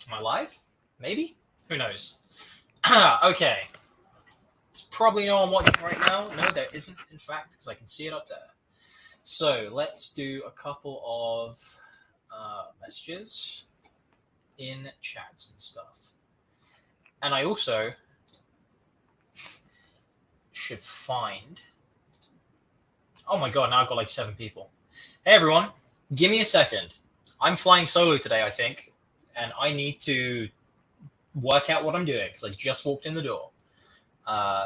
Am I live? Maybe? Who knows? Okay. It's probably no one watching right now. No, there isn't, in fact, because I can see it up there. So let's do a couple of messages in chats and stuff. And I also should find... Oh my god, now I've got like 7 people. Hey everyone, give me a second. I'm flying solo today, I think. And I need to work out what I'm doing because I just walked in the door.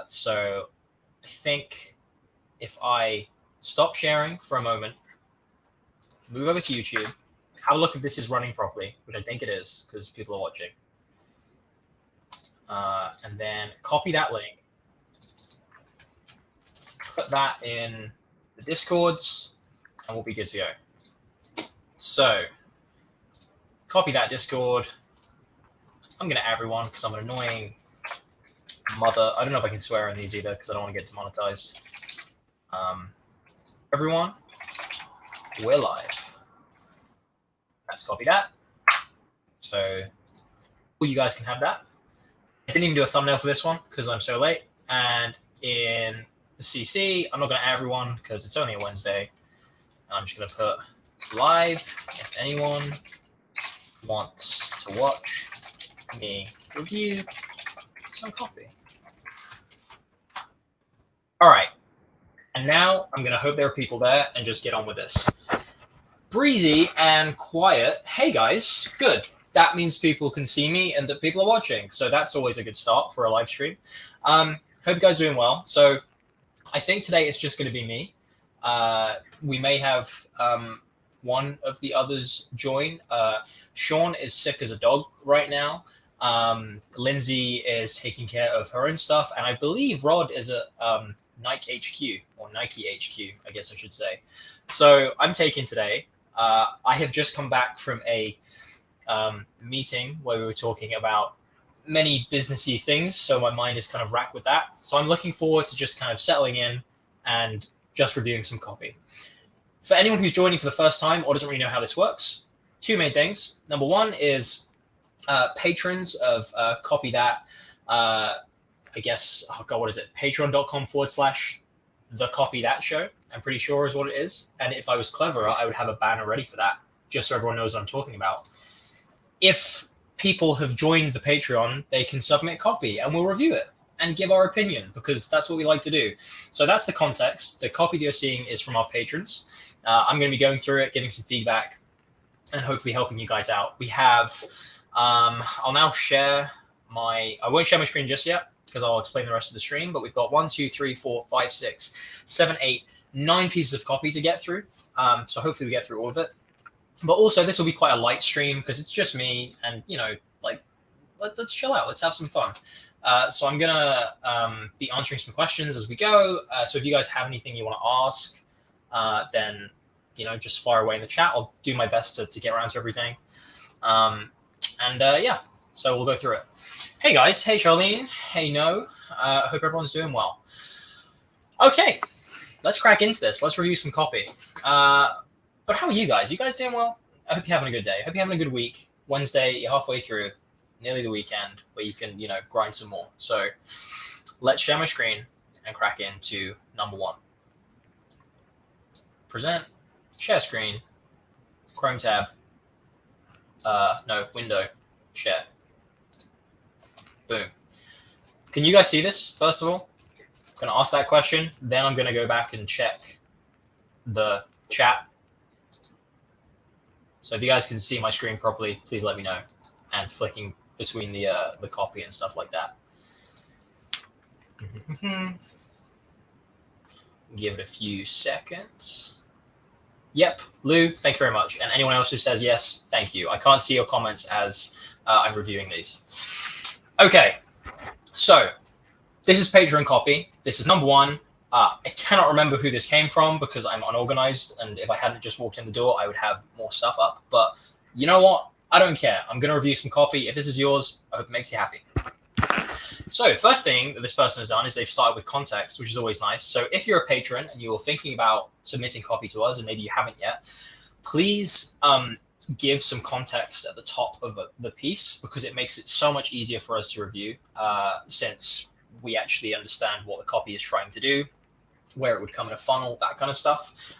So I think if I stop sharing for a moment, move over to YouTube, have a look if this is running properly, which I think it is because people are watching. And then copy that link, put that in the Discords, and we'll be good to go. So copy that Discord. I'm going to add everyone because I'm an annoying mother. I don't know if I can swear in these either because I don't want to get demonetized. Everyone, we're live. Let's copy that. So you guys can have that. I didn't even do a thumbnail for this one because I'm so late. And in the CC, I'm not going to add everyone because it's only a Wednesday. I'm just going to put live if anyone wants to watch me review some copy. All right. And now I'm going to hope there are people there and just get on with this. Breezy and quiet. Hey guys, good. That means people can see me and that people are watching. So that's always a good start for a live stream. Hope you guys are doing well. So I think today it's just going to be me. We may have one of the others join. Sean is sick as a dog right now. Lindsey is taking care of her own stuff. And I believe Rod is at Nike HQ, or Nike HQ, I guess I should say. So I'm taking today. I have just come back from a meeting where we were talking about many businessy things. So my mind is kind of racked with that. So I'm looking forward to just kind of settling in and just reviewing some copy. For anyone who's joining for the first time or doesn't really know how this works, 2 main things. Number one is patrons of Copy That. I guess, oh God, what is it? Patreon.com/The Copy That Show, I'm pretty sure is what it is. And if I was cleverer, I would have a banner ready for that, just so everyone knows what I'm talking about. If people have joined the Patreon, they can submit copy and we'll review it and give our opinion because that's what we like to do. So that's the context. The copy that you're seeing is from our patrons. I'm going to be going through it, giving some feedback, and hopefully helping you guys out. We have, I'll now share I won't share my screen just yet because I'll explain the rest of the stream, but we've got 1, 2, 3, 4, 5, 6, 7, 8, 9 pieces of copy to get through. So hopefully we get through all of it. But also this will be quite a light stream because it's just me and, you know, like, let's chill out. Let's have some fun. So I'm going to be answering some questions as we go. So if you guys have anything you want to ask, then, you know, just fire away in the chat. I'll do my best to get around to everything. Yeah, so we'll go through it. Hey guys. Hey Charlene. Hey No. I hope everyone's doing well. Okay, let's crack into this. Let's review some copy. But how are you guys? You guys doing well? I hope you're having a good day. I hope you're having a good week. Wednesday, you're halfway through, nearly the weekend, where you can, you know, grind some more. So let's share my screen and crack into number 1. Present, share screen, Chrome tab, window, share. Boom. Can you guys see this, first of all? I'm going to ask that question, then I'm going to go back and check the chat. So if you guys can see my screen properly, please let me know. And flicking between the copy and stuff like that. Give it a few seconds. Yep, Lou, thank you very much. And anyone else who says yes, thank you. I can't see your comments as I'm reviewing these. Okay, so this is Patreon copy. This is number 1. I cannot remember who this came from because I'm unorganized, and if I hadn't just walked in the door, I would have more stuff up. But you know what? I don't care. I'm going to review some copy. If this is yours, I hope it makes you happy. So first thing that this person has done is they've started with context, which is always nice. So if you're a patron and you're thinking about submitting copy to us, and maybe you haven't yet, please give some context at the top of the piece, because it makes it so much easier for us to review, since we actually understand what the copy is trying to do, where it would come in a funnel, that kind of stuff.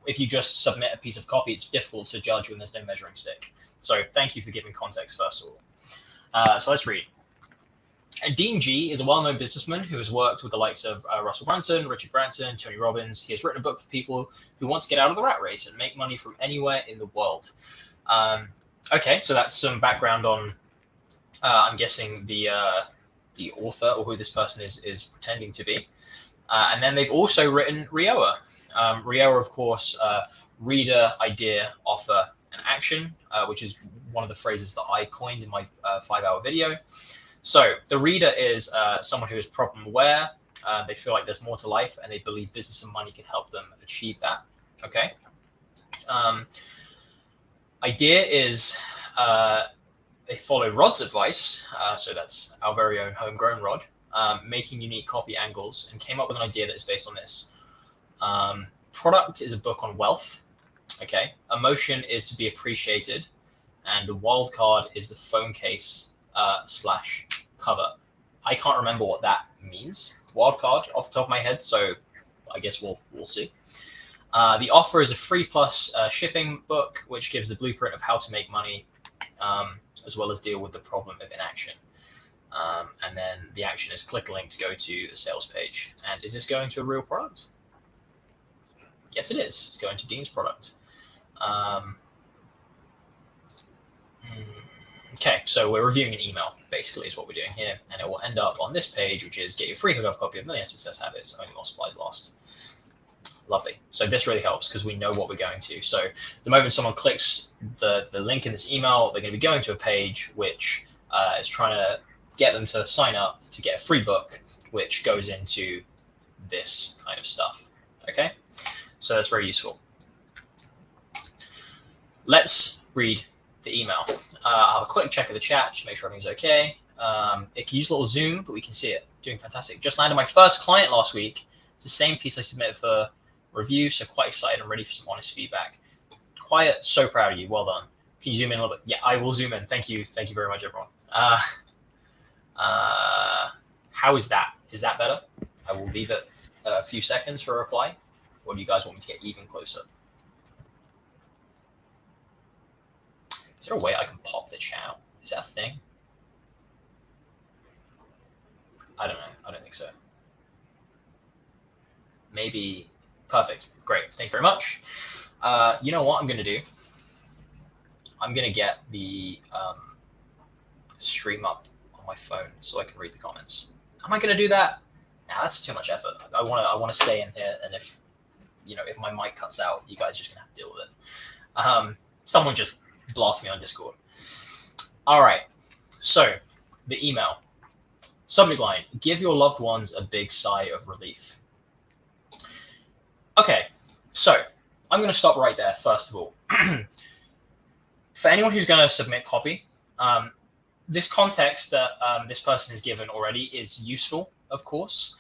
If you just submit a piece of copy, it's difficult to judge when there's no measuring stick. So thank you for giving context, first of all. So let's read. Dean G is a well-known businessman who has worked with the likes of Russell Brunson, Richard Branson, Tony Robbins. He has written a book for people who want to get out of the rat race and make money from anywhere in the world. Okay, so that's some background on, I'm guessing, the author, or who this person is pretending to be. And then they've also written RIOA. RIOA, of course, reader, idea, offer, and action, which is one of the phrases that I coined in my 5-hour video. So the reader is someone who is problem aware. They feel like there's more to life, and they believe business and money can help them achieve that. Okay. Idea is they follow Rod's advice. So that's our very own homegrown Rod, making unique copy angles, and came up with an idea that is based on this. Product is a book on wealth. Okay. Emotion is to be appreciated, and the wild card is the phone case / cover. I can't remember what that means, wildcard, off the top of my head, so I guess we'll see. The offer is a free plus shipping book, which gives the blueprint of how to make money, as well as deal with the problem of inaction. And then the action is click a link to go to the sales page. And is this going to a real product? Yes, it is. It's going to Dean's product. Okay, so we're reviewing an email, basically, is what we're doing here. And it will end up on this page, which is get your free hookup copy of Millionaire Success Habits, only more supplies lost. Lovely. So this really helps because we know what we're going to. So the moment someone clicks the link in this email, they're going to be going to a page which is trying to get them to sign up to get a free book, which goes into this kind of stuff. Okay, so that's very useful. Let's read the email. I'll have a quick check of the chat just to make sure everything's okay. It can use a little zoom, but we can see it. Doing fantastic. Just landed my first client last week. It's the same piece I submitted for review, so quite excited and ready for some honest feedback. Quiet, so proud of you. Well done. Can you zoom in a little bit? Yeah, I will zoom in. Thank you. Thank you very much, everyone. How is that? Is that better? I will leave it a few seconds for a reply. Or do you guys want me to get even closer? Is there a way I can pop the chat? Is that a thing? I don't know. I don't think so. Maybe. Perfect. Great. Thank you very much. You know what I'm going to do? I'm going to get the stream up on my phone so I can read the comments. Am I going to do that? Nah, that's too much effort. I want to stay in here, and if my mic cuts out, you guys are just going to have to deal with it. Someone just blast me on Discord. All right. So the email. Subject line, give your loved ones a big sigh of relief. Okay, so I'm going to stop right there, first of all. For anyone who's going to submit copy, this context that this person has given already is useful, of course.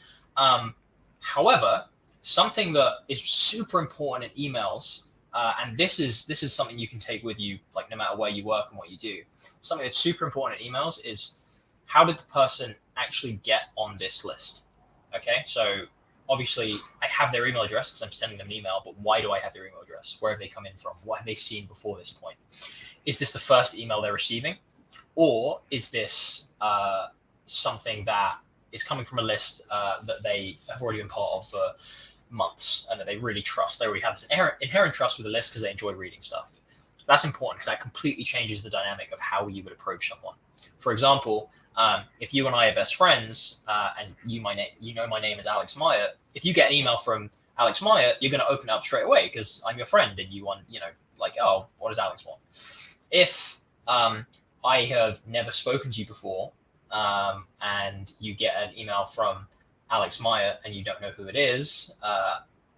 However, something that is super important in emails, and this is something you can take with you, like no matter where you work and what you do. Something that's super important in emails is how did the person actually get on this list? Okay, so obviously I have their email address because I'm sending them an email, but why do I have their email address? Where have they come in from? What have they seen before this point? Is this the first email they're receiving? Or is this something that is coming from a list that they have already been part of for months and that they really trust? They already have this inherent trust with the list because they enjoy reading stuff. That's important because that completely changes the dynamic of how you would approach someone. For example, if you and I are best friends and you know my name is Alex Myatt, if you get an email from Alex Myatt, you're going to open it up straight away because I'm your friend and you want, like, oh, what does Alex want? If I have never spoken to you before and you get an email from Alex Myatt and you don't know who it is,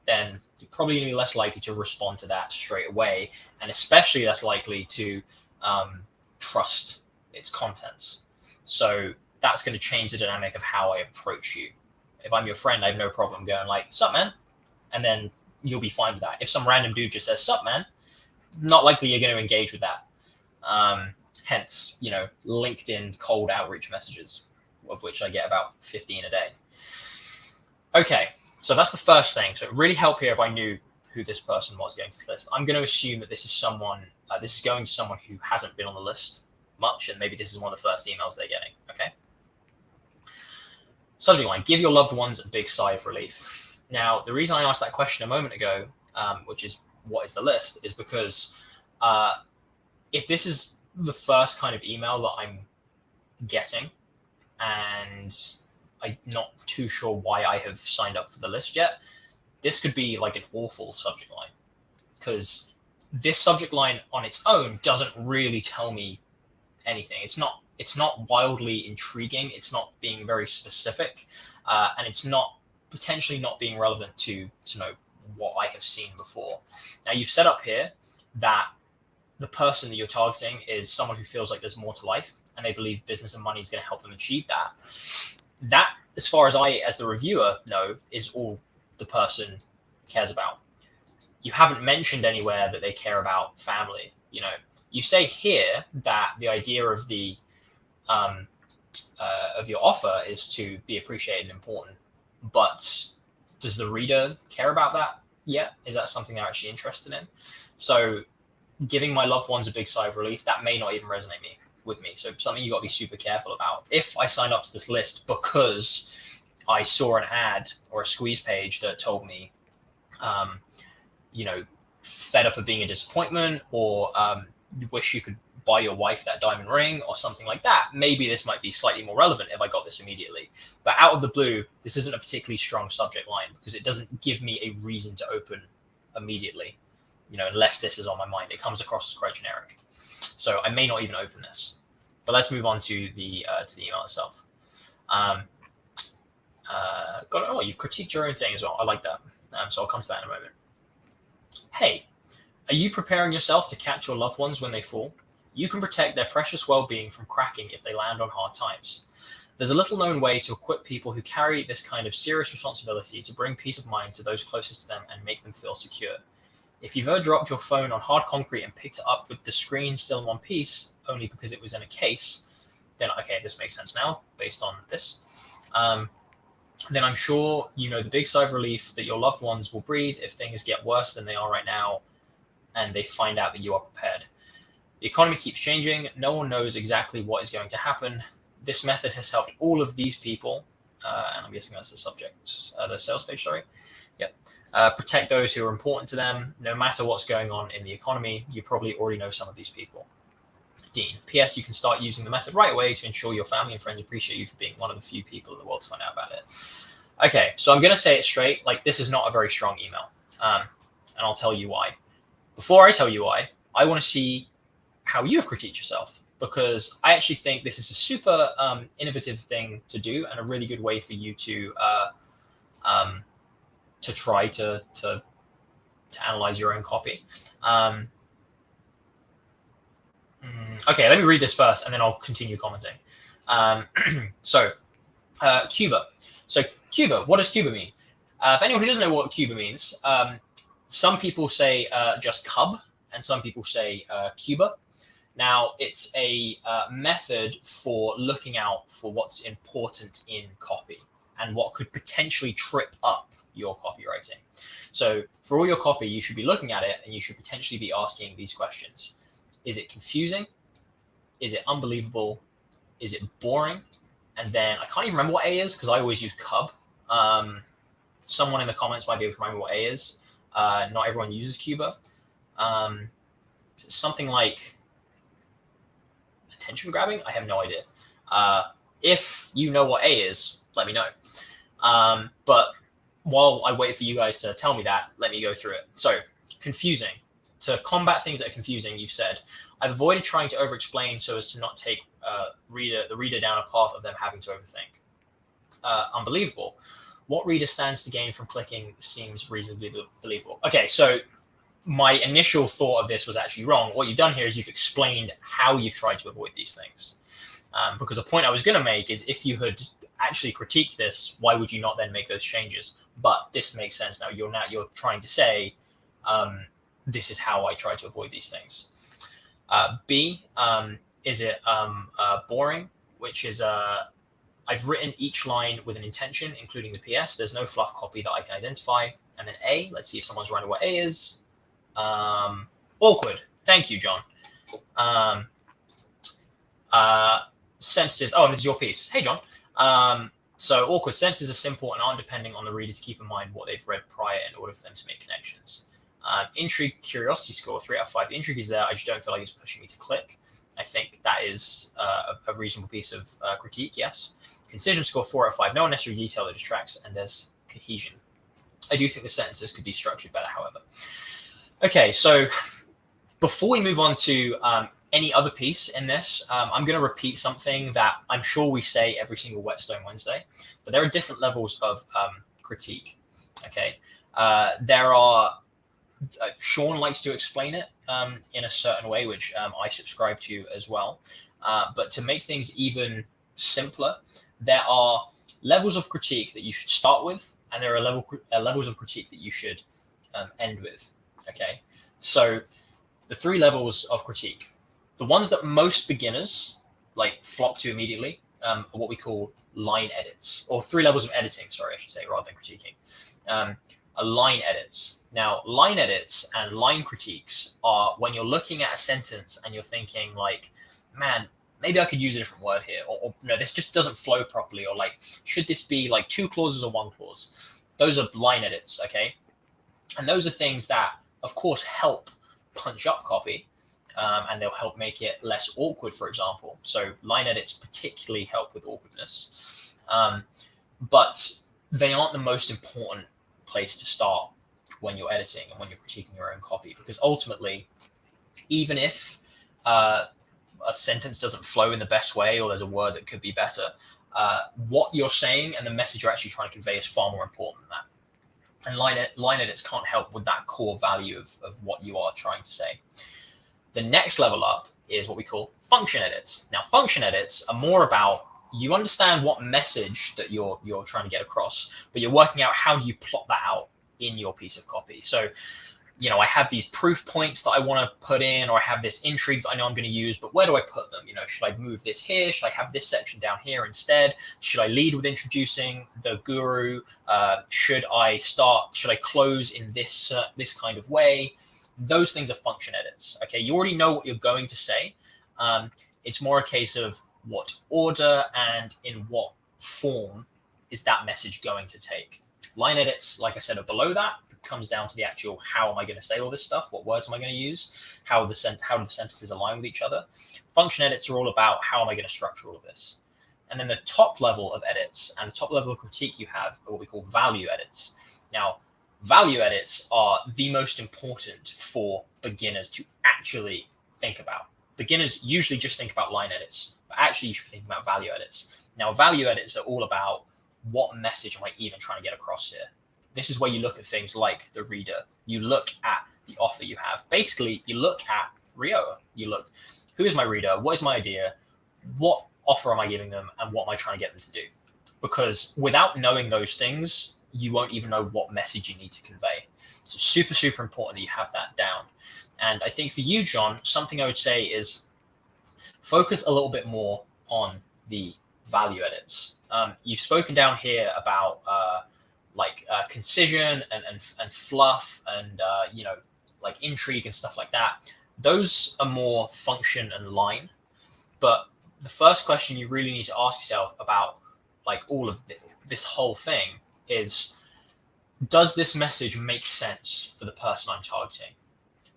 then you're probably going to be less likely to respond to that straight away, and especially less likely to trust its contents. So that's going to change the dynamic of how I approach you. If I'm your friend, I have no problem going like, sup, man? And then you'll be fine with that. If some random dude just says, sup, man? not likely you're going to engage with that. Hence, LinkedIn cold outreach messages, of which I get about 15 a day. Okay, so that's the first thing. So it really helped here if I knew who this person was going to the list. I'm going to assume that this is someone, this is going to someone who hasn't been on the list much, and maybe this is one of the first emails they're getting. Okay. Subject line: give your loved ones a big sigh of relief. Now, the reason I asked that question a moment ago, which is what is the list, is because if this is the first kind of email that I'm getting, and I'm not too sure why I have signed up for the list yet, this could be like an awful subject line, because this subject line on its own doesn't really tell me anything. It's not wildly intriguing. It's not being very specific, and it's not potentially not being relevant to know what I have seen before. Now, you've set up here that the person that you're targeting is someone who feels like there's more to life, and they believe business and money is going to help them achieve that. That, as far as I, as the reviewer, know, is all the person cares about. You haven't mentioned anywhere that they care about family. You say here that the idea of the of your offer is to be appreciated and important, but does the reader care about that yet? Is that something they're actually interested in? So giving my loved ones a big sigh of relief, that may not even resonate with me. So something you got to be super careful about. If I signed up to this list because I saw an ad or a squeeze page that told me, fed up of being a disappointment, or you wish you could buy your wife that diamond ring or something like that, maybe this might be slightly more relevant if I got this immediately. But out of the blue, this isn't a particularly strong subject line because it doesn't give me a reason to open immediately, unless this is on my mind. It comes across as quite generic. So I may not even open this. But let's move on to the email itself. You critiqued your own thing as well. I like that. So I'll come to that in a moment. Hey, are you preparing yourself to catch your loved ones when they fall? You can protect their precious well-being from cracking if they land on hard times. There's a little-known way to equip people who carry this kind of serious responsibility to bring peace of mind to those closest to them and make them feel secure. If you've ever dropped your phone on hard concrete and picked it up with the screen still in one piece, only because it was in a case, then okay, this makes sense now, based on this. Then I'm sure you know the big sigh of relief that your loved ones will breathe if things get worse than they are right now, and they find out that you are prepared. The economy keeps changing. No one knows exactly what is going to happen. This method has helped all of these people, and I'm guessing that's the subject, the sales page, sorry. Yep. Protect those who are important to them. No matter what's going on in the economy, you probably already know some of these people. Dean, P.S. You can start using the method right away to ensure your family and friends appreciate you for being one of the few people in the world to find out about it. Okay, so I'm going to say it straight. This is not a very strong email, and I'll tell you why. Before I tell you why, I want to see how you've critiqued yourself, because I actually think this is a super innovative thing to do and a really good way for you to try to analyze your own copy. Okay, let me read this first and then I'll continue commenting. Cuba. So Cuba, what does Cuba mean? For anyone who doesn't know what Cuba means, some people say just cub and some people say Cuba. Now, it's a method for looking out for what's important in copy and what could potentially trip up your copywriting. So for all your copy, you should be looking at it and you should potentially be asking these questions. Is it confusing? Is it unbelievable? Is it boring? And then I can't even remember what A is because I always use cub. Someone in the comments might be able to remember what A is. Not everyone uses Cuba. Something like attention grabbing? I have no idea. If you know what A is, let me know. But while I wait for you guys to tell me that, let me go through it. So, confusing. To combat things that are confusing, you've said, I've avoided trying to over-explain so as to not take the reader down a path of them having to overthink. Unbelievable. What reader stands to gain from clicking seems reasonably believable. Okay, so my initial thought of this was actually wrong. What you've done here is you've explained how you've tried to avoid these things. Because the point I was going to make is if you had actually critiqued this, why would you not then make those changes? But this makes sense now. You're trying to say this is how I try to avoid these things. B, is it boring, which is I've written each line with an intention, including the PS. There's no fluff copy that I can identify. And then A, let's see if someone's wondering what A is. Awkward. Thank you, John. Sentences. Oh, this is your piece. Hey, John. So awkward sentences are simple and aren't depending on the reader to keep in mind what they've read prior in order for them to make connections. Intrigue, curiosity score, 3 out of 5. The intrigue is there. I just don't feel like it's pushing me to click. I think that is a reasonable piece of critique, yes. Concision score, 4 out of 5. No unnecessary detail that distracts, and there's cohesion. I do think the sentences could be structured better, however. Okay, so before we move on to any other piece in this, I'm going to repeat something that I'm sure we say every single Whetstone Wednesday, but there are different levels of critique, okay? There are, Sean likes to explain it in a certain way, which I subscribe to as well. But to make things even simpler, there are levels of critique that you should start with, and there are levels of critique that you should end with, okay? So the 3 levels of critique. The ones that most beginners like flock to immediately are what we call line edits, or 3 levels of editing, sorry, I should say, rather than critiquing. Are line edits. Now, line edits and line critiques are when you're looking at a sentence and you're thinking like, man, maybe I could use a different word here, or no, this just doesn't flow properly, or like, should this be like 2 clauses or 1 clause? Those are line edits, okay? And those are things that, of course, help punch up copy, and they'll help make it less awkward, for example. So line edits particularly help with awkwardness. But they aren't the most important place to start when you're editing and when you're critiquing your own copy, because ultimately, even if a sentence doesn't flow in the best way, or there's a word that could be better, what you're saying and the message you're actually trying to convey is far more important than that. And line edits can't help with that core value of what you are trying to say. The next level up is what we call function edits. Now, function edits are more about, you understand what message that you're trying to get across, but you're working out how do you plot that out in your piece of copy. So, you know, I have these proof points that I want to put in, or I have this intrigue that I know I'm going to use, but where do I put them? You know, should I move this here? Should I have this section down here instead? Should I lead with introducing the guru? Should I close in this kind of way? Those things are function edits. Okay, you already know what you're going to say. It's more a case of what order and in what form is that message going to take. Line edits, like I said, are below that. It comes down to the actual, how am I going to say all this stuff? What words am I going to use? How do the sentences align with each other? Function edits are all about, how am I going to structure all of this? And then the top level of edits and the top level of critique you have are what we call value edits. Now, value edits are the most important for beginners to actually think about. Beginners usually just think about line edits, but actually you should be thinking about value edits. Now, value edits are all about, what message am I even trying to get across here? This is where you look at things like the reader. You look at the offer you have. Basically, you look at Rioja. You look, who is my reader? What is my idea? What offer am I giving them? And what am I trying to get them to do? Because without knowing those things, you won't even know what message you need to convey. So super, super important that you have that down. And I think for you, John, something I would say is focus a little bit more on the value edits. You've spoken down here about concision and fluff and like intrigue and stuff like that. Those are more function and line. But the first question you really need to ask yourself about like all of this whole thing is, does this message make sense for the person I'm targeting?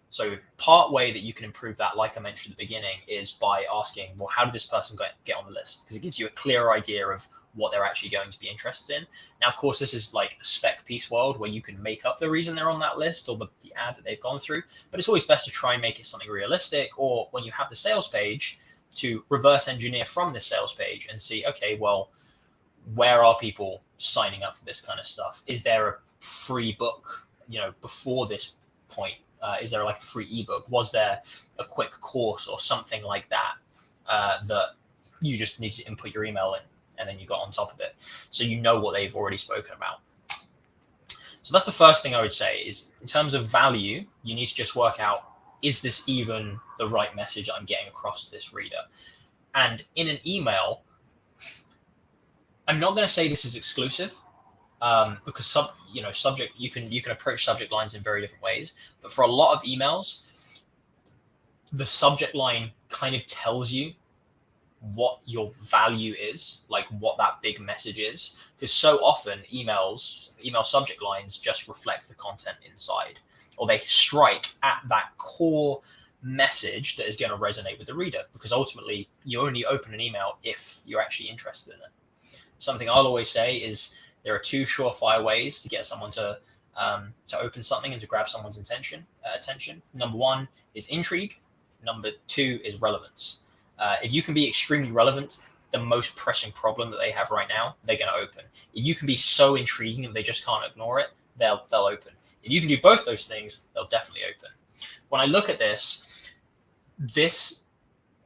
So part way that you can improve that, like I mentioned at the beginning, is by asking, well, how did this person get on the list? Because it gives you a clearer idea of what they're actually going to be interested in. Now, of course, this is like a spec piece world where you can make up the reason they're on that list or the ad that they've gone through, but it's always best to try and make it something realistic, or when you have the sales page, to reverse engineer from this sales page and see, okay, well, where are people signing up for this kind of stuff? Is there a free book, before this point? Is there like a free ebook? Was there a quick course or something like that that you just need to input your email in and then you got on top of it? So you know what they've already spoken about. So that's the first thing I would say is, in terms of value, you need to just work out, is this even the right message I'm getting across to this reader? And in an email, I'm not going to say this is exclusive, because subject, you can approach subject lines in very different ways. But for a lot of emails, the subject line kind of tells you what your value is, like what that big message is. Because so often email subject lines just reflect the content inside, or they strike at that core message that is going to resonate with the reader. Because ultimately, you only open an email if you're actually interested in it. Something I'll always say is, there are two surefire ways to get someone to open something and to grab someone's attention. Number one is intrigue. Number two is relevance. If you can be extremely relevant, the most pressing problem that they have right now, they're going to open. If you can be so intriguing that they just can't ignore it, they'll open. If you can do both those things, they'll definitely open. When I look at this,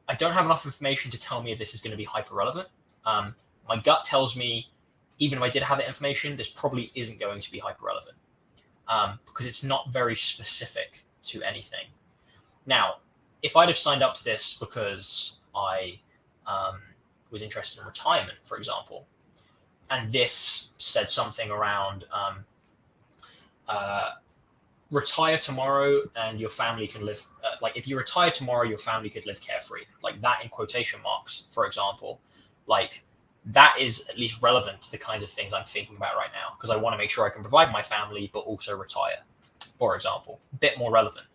I don't have enough information to tell me if this is going to be hyper relevant. My gut tells me, even if I did have that information, this probably isn't going to be hyper relevant, because it's not very specific to anything. Now, if I'd have signed up to this because I was interested in retirement, for example, and this said something around retire tomorrow and your family can live, like if you retire tomorrow, your family could live carefree, like that in quotation marks, for example, like that is at least relevant to the kinds of things I'm thinking about right now, because I want to make sure I can provide my family, but also retire, for example. A bit more relevant.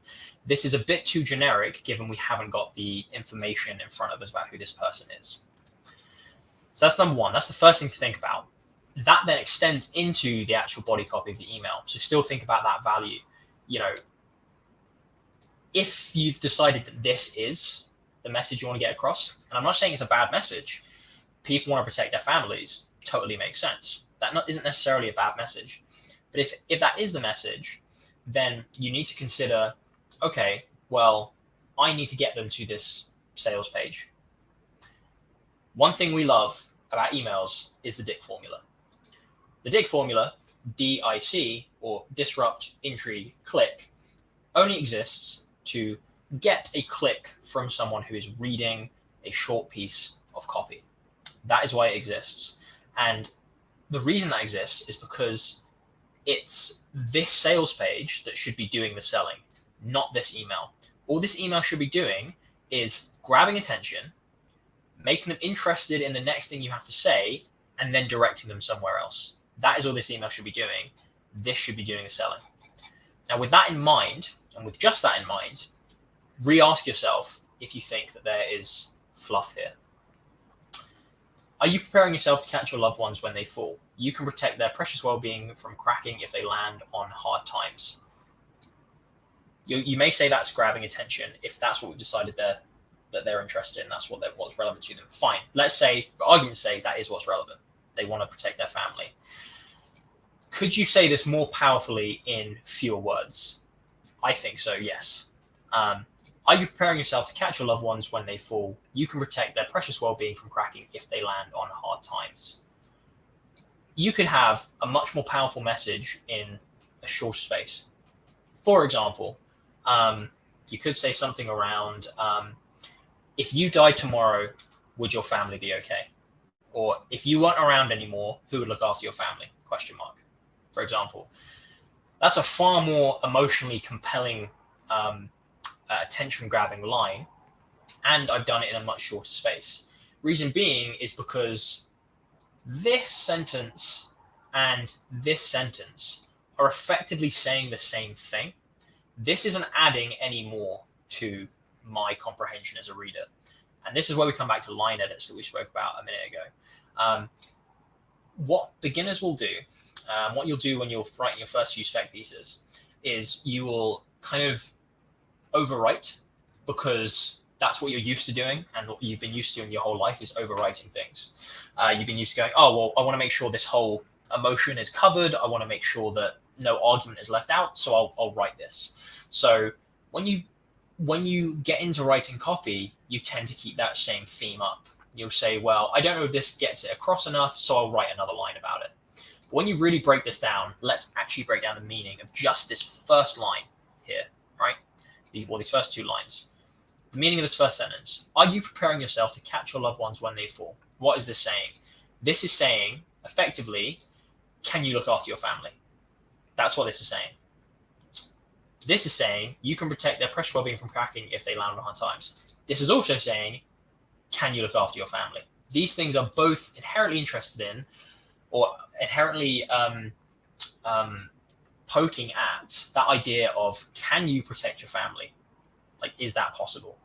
This is a bit too generic, given we haven't got the information in front of us about who this person is. So that's number one. That's the first thing to think about. That then extends into the actual body copy of the email. So still think about that value. If you've decided that this is the message you want to get across, and I'm not saying it's a bad message, people want to protect their families, totally makes sense. That isn't necessarily a bad message. But if that is the message, then you need to consider, okay, well, I need to get them to this sales page. One thing we love about emails is the DIC formula. The DIC formula, DIC, or disrupt, intrigue, click, only exists to get a click from someone who is reading a short piece of copy. That is why it exists. And the reason that exists is because it's this sales page that should be doing the selling, not this email. All this email should be doing is grabbing attention, making them interested in the next thing you have to say, and then directing them somewhere else. That is all this email should be doing. This should be doing the selling. Now, with that in mind, and with just that in mind, re-ask yourself if you think that there is fluff here. Are you preparing yourself to catch your loved ones when they fall? You can protect their precious well-being from cracking if they land on hard times. You may say that's grabbing attention if that's what we've decided that they're interested in. That's what's relevant to them. Fine. Let's say, for argument's sake, that is what's relevant. They want to protect their family. Could you say this more powerfully in fewer words? I think so, yes. Are you preparing yourself to catch your loved ones when they fall? You can protect their precious well-being from cracking if they land on hard times. You could have a much more powerful message in a short space. For example, you could say something around, if you died tomorrow, would your family be okay? Or if you weren't around anymore, who would look after your family? ? For example. That's a far more emotionally compelling, attention-grabbing line, and I've done it in a much shorter space. Reason being is because this sentence and this sentence are effectively saying the same thing. This isn't adding any more to my comprehension as a reader. And this is where we come back to line edits that we spoke about a minute ago. What beginners will do, what you'll do when you're writing your first few spec pieces, is you will kind of overwrite, because that's what you're used to doing, and what you've been used to in your whole life is overwriting things. You've been used to going, oh, well, I want to make sure this whole emotion is covered. I want to make sure that no argument is left out, so I'll write this. So when you get into writing copy, you tend to keep that same theme up. You'll say, well, I don't know if this gets it across enough, so I'll write another line about it. When you really break this down, let's actually break down the meaning of just this first line here, right? These first two lines. The meaning of this first sentence. Are you preparing yourself to catch your loved ones when they fall? What is this saying? This is saying, effectively, can you look after your family? That's what this is saying. This is saying you can protect their precious well-being from cracking if they land on hard times. This is also saying, can you look after your family? These things are both inherently interested in, or inherently poking at that idea of, can you protect your family? Like, is that possible?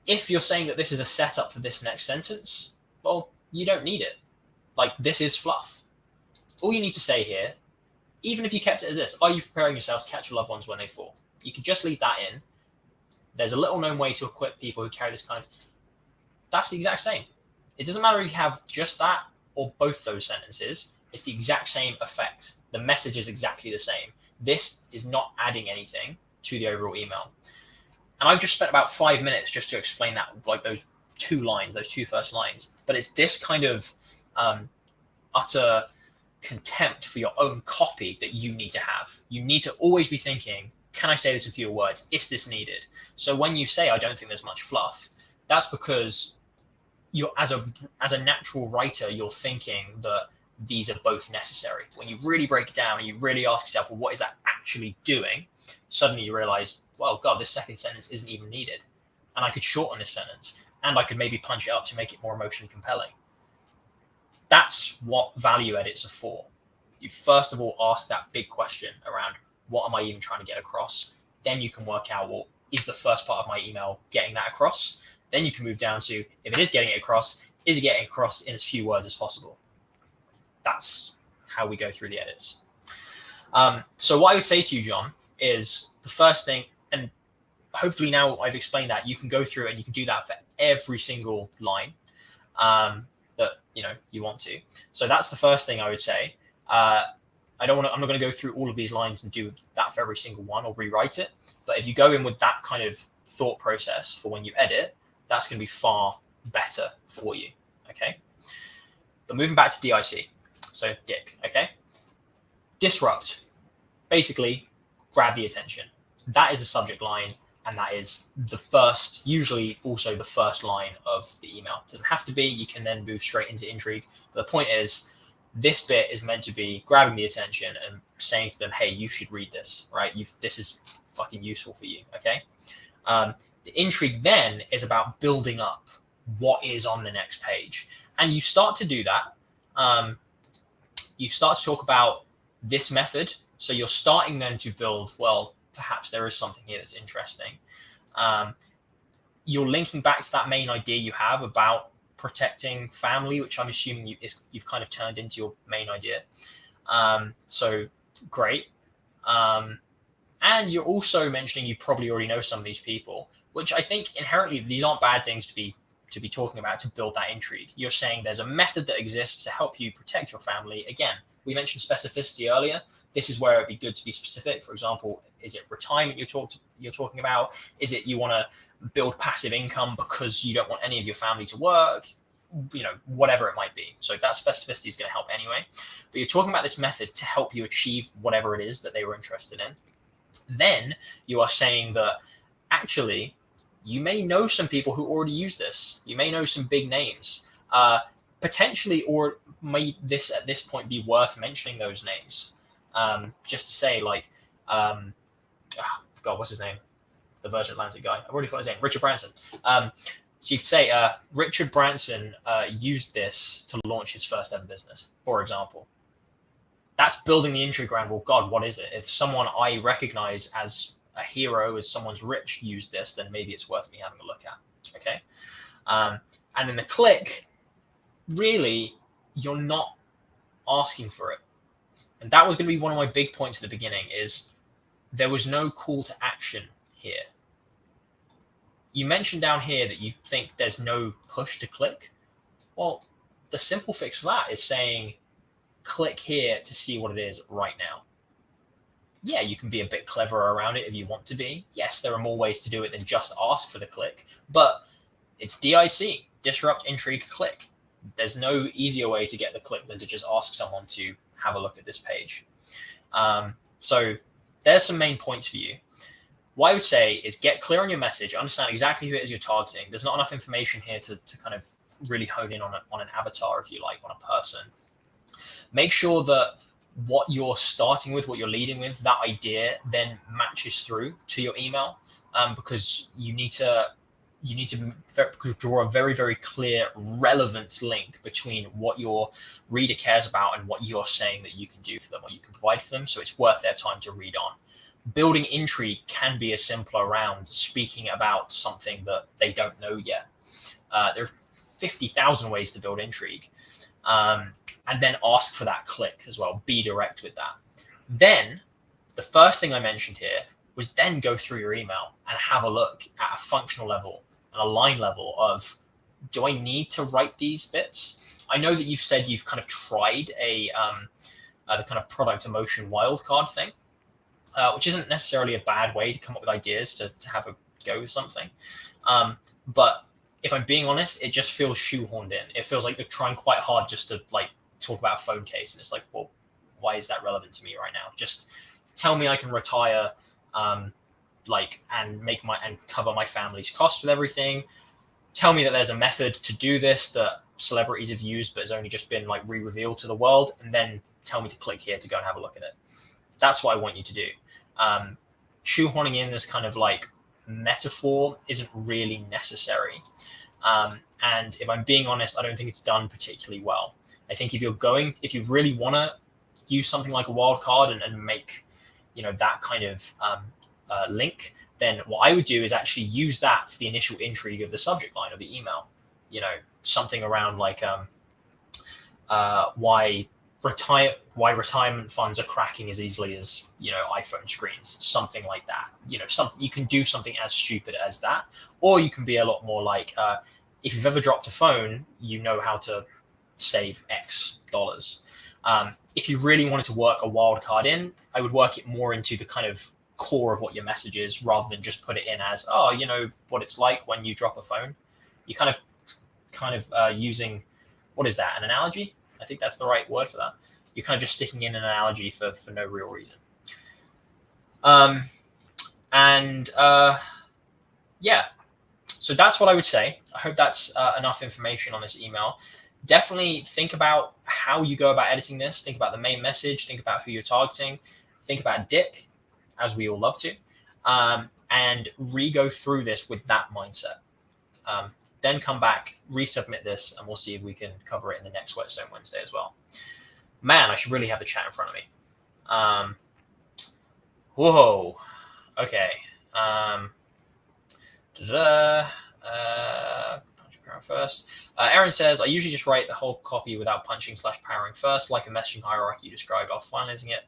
If you're saying that this is a setup for this next sentence, well, you don't need it. Like, this is fluff. All you need to say here, even if you kept it as this, are you preparing yourself to catch your loved ones when they fall? You could just leave that in. There's a little known way to equip people who carry this kind of... That's the exact same. It doesn't matter if you have just that or both those sentences. It's the exact same effect. The message is exactly the same. This is not adding anything to the overall email. And I've just spent about 5 minutes just to explain that, like those two lines, those two first lines. But it's this kind of utter contempt for your own copy that you need to have. You need to always be thinking, can I say this in fewer words? Is this needed? So when you say, I don't think there's much fluff, that's because you're, as a natural writer, you're thinking that these are both necessary. When you really break it down and you really ask yourself, well, what is that actually doing? Suddenly you realize, well, God, this second sentence isn't even needed. And I could shorten this sentence, and I could maybe punch it up to make it more emotionally compelling. That's what value edits are for. You first of all ask that big question around, what am I even trying to get across? Then you can work out, well, is the first part of my email getting that across? Then you can move down to, if it is getting it across, is it getting across in as few words as possible? That's how we go through the edits. So what I would say to you, John, is the first thing, and hopefully now I've explained that, you can go through and you can do that for every single line that you want to. So that's the first thing I would say. I'm not going to go through all of these lines and do that for every single one or rewrite it. But if you go in with that kind of thought process for when you edit, that's going to be far better for you. Okay. But moving back to DIC. So Dick. Okay. Disrupt. Basically, grab the attention. That is the subject line. And that is the first, usually also the first line of the email. It doesn't have to be. You can then move straight into intrigue. But the point is, this bit is meant to be grabbing the attention and saying to them, hey, you should read this, right? This is fucking useful for you, okay? The intrigue then is about building up what is on the next page. And you start to do that. You start to talk about this method. So you're starting then to build, well, perhaps there is something here that's interesting. You're linking back to that main idea you have about protecting family, which I'm assuming you've kind of turned into your main idea. So great. And you're also mentioning you probably already know some of these people, which I think inherently these aren't bad things to be talking about to build that intrigue. You're saying there's a method that exists to help you protect your family. Again, we mentioned specificity earlier. This is where it'd be good to be specific. For example, is it retirement you're talking about? Is it you want to build passive income because you don't want any of your family to work? Whatever it might be. So that specificity is going to help anyway. But you're talking about this method to help you achieve whatever it is that they were interested in. Then you are saying that actually you may know some people who already use this. You may know some big names. Potentially, or may this at this point be worth mentioning those names? Just to say, like, God, what's his name? The Virgin Atlantic guy. I've already forgotten his name. Richard Branson. So you could say Richard Branson used this to launch his first ever business, for example. That's building the intrigue around, well, God, what is it? If someone I recognize as a hero, as someone's rich, used this, then maybe it's worth me having a look at. Okay. And in the click, really, you're not asking for it. And that was going to be one of my big points at the beginning, is there was no call to action here. You mentioned down here that you think there's no push to click. Well, the simple fix for that is saying, click here to see what it is right now. Yeah, you can be a bit cleverer around it if you want to be. Yes, there are more ways to do it than just ask for the click, but it's DIC, disrupt, intrigue, click. there's no easier way to get the click than to just ask someone to have a look at this page. So there's some main points for you. What I would say is get clear on your message, understand exactly who it is you're targeting. There's not enough information here to kind of really hone in on an avatar, if you like, on a person. Make sure that what you're starting with, what you're leading with, that idea then matches through to your email, because you need to draw a very, very clear, relevant link between what your reader cares about and what you're saying that you can do for them, what you can provide for them, so it's worth their time to read on. Building intrigue can be as simple around speaking about something that they don't know yet. There are 50,000 ways to build intrigue. And then ask for that click as well. Be direct with that. Then the first thing I mentioned here was then go through your email and have a look at a functional level and a line level of, do I need to write these bits? I know that you've said you've kind of tried the kind of product emotion wildcard thing, which isn't necessarily a bad way to come up with ideas to have a go with something. But if I'm being honest, it just feels shoehorned in. It feels like you're trying quite hard just to like talk about a phone case. And it's like, well, why is that relevant to me right now? Just tell me I can retire, and cover my family's costs with everything. Tell me that there's a method to do this that celebrities have used, but has only just been like re-revealed to the world. And then tell me to click here to go and have a look at it. That's what I want you to do. Shoehorning in this kind of like metaphor isn't really necessary. And if I'm being honest, I don't think it's done particularly well. I think if you really want to use something like a wildcard and make, that kind of link, then what I would do is actually use that for the initial intrigue of the subject line of the email. Something around like why retirement funds are cracking as easily as iPhone screens, something like that. You can do something as stupid as that, or you can be a lot more like, if you've ever dropped a phone, you know how to save X dollars. If you really wanted to work a wild card in, I would work it more into the kind of core of what your message is, rather than just put it in as, what it's like when you drop a phone. You kind of using, what is that, an analogy? I think that's the right word for that. You're kind of just sticking in an analogy for no real reason. Yeah, so that's what I would say. I hope that's enough information on this email. Definitely think about how you go about editing this. Think about the main message. Think about who you're targeting. Think about Dick, as we all love to, and re-go through this with that mindset. Then come back, resubmit this, and we'll see if we can cover it in the next Whetstone Wednesday as well. Man, I should really have the chat in front of me. Whoa. Okay. Punch paragraph first. Aaron says, I usually just write the whole copy without punching/powering first, like a messaging hierarchy you described after finalizing it.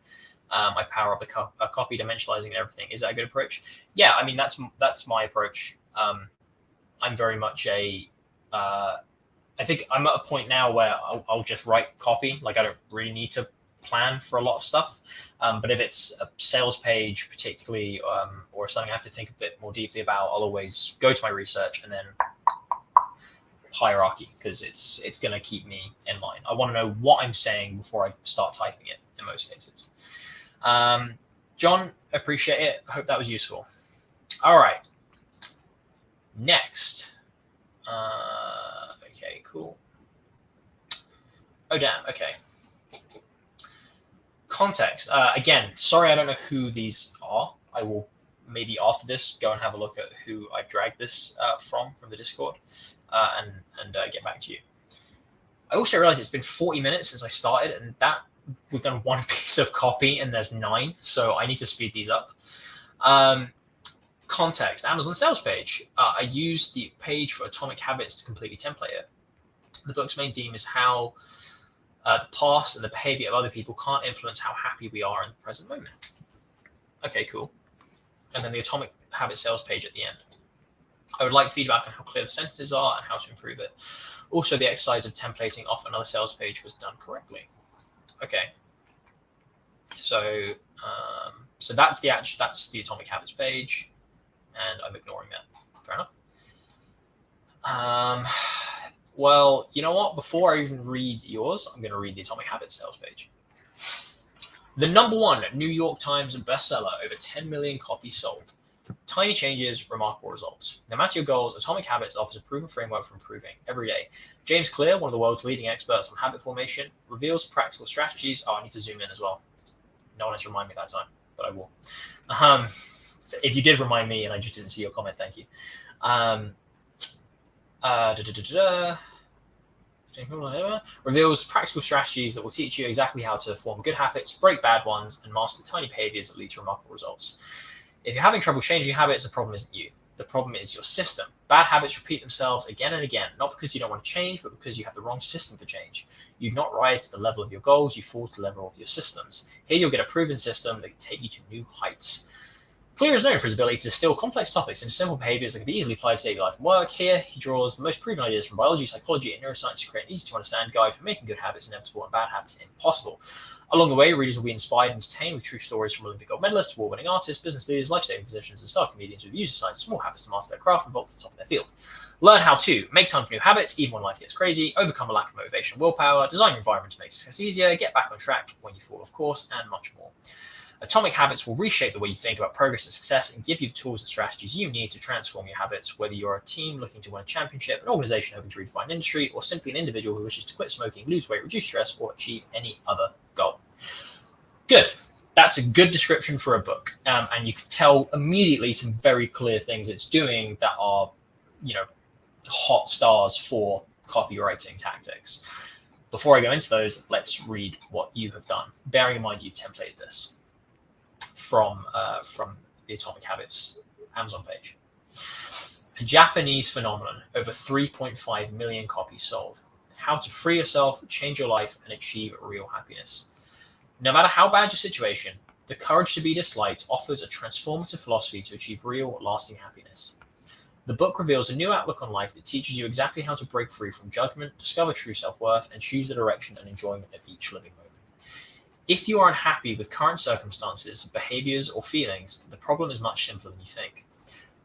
I power up a copy, dimensionalizing and everything. Is that a good approach? Yeah, I mean, that's my approach. I'm very much I think I'm at a point now where I'll just write copy. Like, I don't really need to plan for a lot of stuff. But if it's a sales page particularly, or something I have to think a bit more deeply about, I'll always go to my research and then hierarchy, because it's going to keep me in line. I want to know what I'm saying before I start typing it in most cases. John, appreciate it. I hope that was useful. All right. Next. Okay, cool. Oh, damn. Okay. Context. Again, sorry, I don't know who these are. I will maybe after this go and have a look at who I've dragged this from the Discord, and get back to you. I also realized it's been 40 minutes since I started, and that we've done one piece of copy and there's 9, so I need to speed these up. Context, Amazon sales page. I used the page for Atomic Habits to completely template it. The book's main theme is how the past and the behavior of other people can't influence how happy we are in the present moment. Okay, cool. And then the Atomic Habits sales page at the end. I would like feedback on how clear the sentences are and how to improve it. Also, the exercise of templating off another sales page was done correctly. Okay. So that's the Atomic Habits page, and I'm ignoring that. Fair enough. Well, you know what? Before I even read yours, I'm going to read the Atomic Habits sales page. The #1 New York Times bestseller, over 10 million copies sold. Tiny changes, remarkable results. No matter your goals, Atomic Habits offers a proven framework for improving every day. James Clear, one of the world's leading experts on habit formation, reveals practical strategies. Oh, I need to zoom in as well. No one has to remind me that time, but I will. If you did remind me and I just didn't see your comment, thank you. Reveals practical strategies that will teach you exactly how to form good habits, break bad ones, and master tiny behaviors that lead to remarkable results. If you're having trouble changing habits, the problem isn't you. The problem is your system. Bad habits repeat themselves again and again, not because you don't want to change, but because you have the wrong system for change. You do not rise to the level of your goals, you fall to the level of your systems. Here you'll get a proven system that can take you to new heights. Clear is known for his ability to distill complex topics into simple behaviors that can be easily applied to daily life and work. Here, he draws the most proven ideas from biology, psychology, and neuroscience to create an easy-to-understand guide for making good habits inevitable and bad habits impossible. Along the way, readers will be inspired and entertained with true stories from Olympic gold medalists, award-winning artists, business leaders, life-saving physicians, and star comedians who have used science small habits to master their craft and vault to the top of their field. Learn how to make time for new habits, even when life gets crazy, overcome a lack of motivation and willpower, design your environment to make success easier, get back on track when you fall off course, and much more. Atomic Habits will reshape the way you think about progress and success and give you the tools and strategies you need to transform your habits, whether you're a team looking to win a championship, an organization hoping to redefine an industry, or simply an individual who wishes to quit smoking, lose weight, reduce stress, or achieve any other goal. Good. That's a good description for a book. And you can tell immediately some very clear things it's doing that are, hot stars for copywriting tactics. Before I go into those, let's read what you have done. Bearing in mind you've templated this from the Atomic Habits Amazon page. A Japanese phenomenon, over 3.5 million copies sold. How to free yourself, change your life, and achieve real happiness. No matter how bad your situation, the courage to be disliked offers a transformative philosophy to achieve real, lasting happiness. The book reveals a new outlook on life that teaches you exactly how to break free from judgment, discover true self-worth, and choose the direction and enjoyment of each living moment. If you are unhappy with current circumstances, behaviors, or feelings, the problem is much simpler than you think.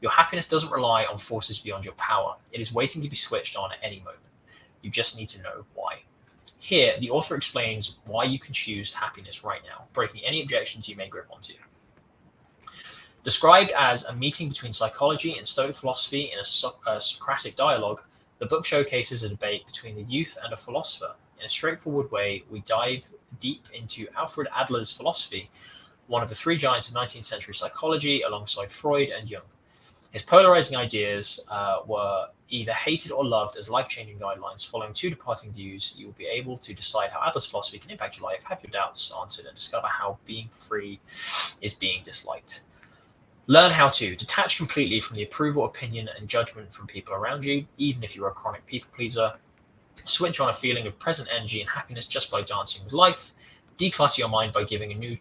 Your happiness doesn't rely on forces beyond your power. It is waiting to be switched on at any moment. You just need to know why. Here, the author explains why you can choose happiness right now, breaking any objections you may grip onto. Described as a meeting between psychology and Stoic philosophy in a Socratic dialogue, the book showcases a debate between the youth and a philosopher. In a straightforward way, we dive deep into Alfred Adler's philosophy, one of the three giants of 19th century psychology alongside Freud and Jung. His polarizing ideas were either hated or loved as life-changing guidelines. Following two departing views, you will be able to decide how Adler's philosophy can impact your life, have your doubts answered, and discover how being free is being disliked. Learn how to detach completely from the approval, opinion, and judgment from people around you, even if you're a chronic people pleaser. Switch on a feeling of present energy and happiness just by dancing with life. Declutter your mind by giving a new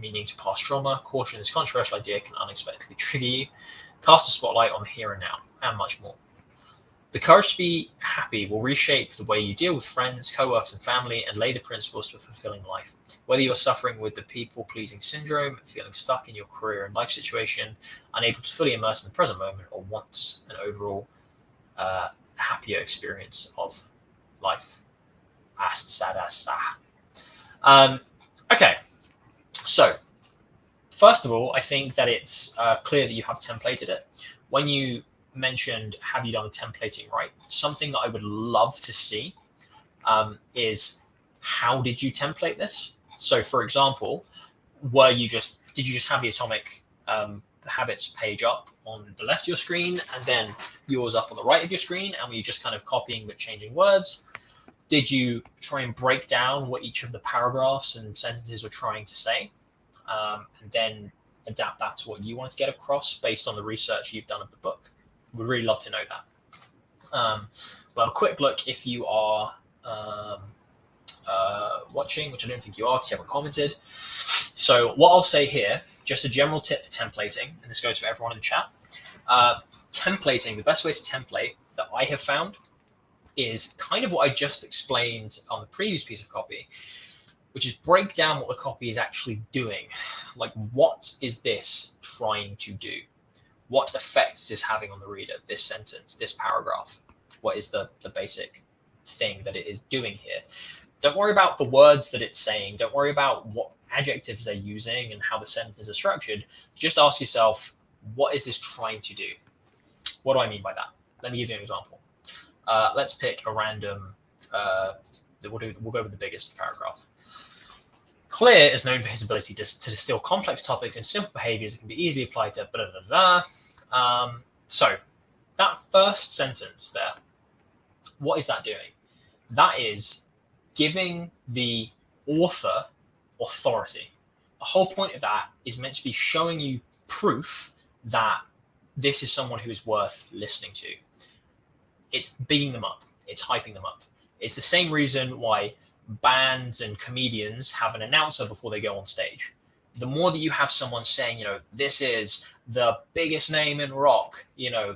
meaning to past trauma. Caution, this controversial idea can unexpectedly trigger you. Cast a spotlight on the here and now, and much more. The courage to be happy will reshape the way you deal with friends, co-workers, and family, and lay the principles for fulfilling life. Whether you're suffering with the people-pleasing syndrome, feeling stuck in your career and life situation, unable to fully immerse in the present moment, or want an overall happier experience of life. Okay, so first of all, I think that it's clear that you have templated it. When you mentioned, have you done the templating right? Something that I would love to see is how did you template this? So, for example, did you just have the Atomic Habits page up on the left of your screen and then yours up on the right of your screen, and were you just kind of copying but changing words? Did you try and break down what each of the paragraphs and sentences were trying to say, and then adapt that to what you wanted to get across based on the research you've done of the book? We'd really love to know that. Well, a quick look if you are watching, which I don't think you are because you haven't commented. So what I'll say here, just a general tip for templating, and this goes for everyone in the chat. Templating, the best way to template that I have found is kind of what I just explained on the previous piece of copy, which is break down what the copy is actually doing. Like, what is this trying to do? What effect is this having on the reader? This sentence, this paragraph, what is the basic thing that it is doing here. Don't worry about the words that it's saying. Don't worry about what adjectives they're using and how the sentences are structured. Just ask yourself, what is this trying to do? What do I mean by that? Let me give you an example. Let's pick a random, we'll go with the biggest paragraph. Clear is known for his ability to distill complex topics into simple behaviors that can be easily applied to blah, blah, blah. So that first sentence there, what is that doing? That is giving the author authority. The whole point of that is meant to be showing you proof that this is someone who is worth listening to. It's bigging them up. It's hyping them up. It's the same reason why bands and comedians have an announcer before they go on stage. The more that you have someone saying, this is the biggest name in rock,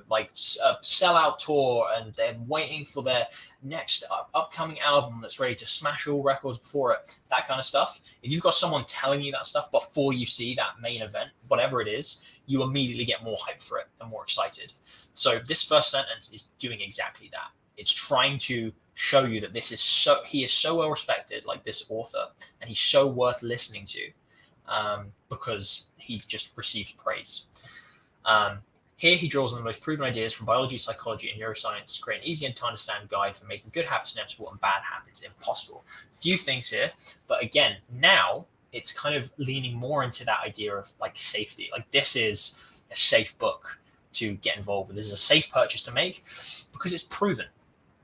like a sellout tour, and they're waiting for their next upcoming album that's ready to smash all records before it, that kind of stuff. If you've got someone telling you that stuff before you see that main event, whatever it is, you immediately get more hype for it and more excited. So this first sentence is doing exactly that. It's trying to show you that he is so well respected, like this author, and he's so worth listening to. Because he just received praise. Here he draws on the most proven ideas from biology, psychology, and neuroscience to create an easy to understand guide for making good habits inevitable and bad habits impossible. Few things here, but again, now it's kind of leaning more into that idea of like safety. Like this is a safe book to get involved with. This is a safe purchase to make because it's proven.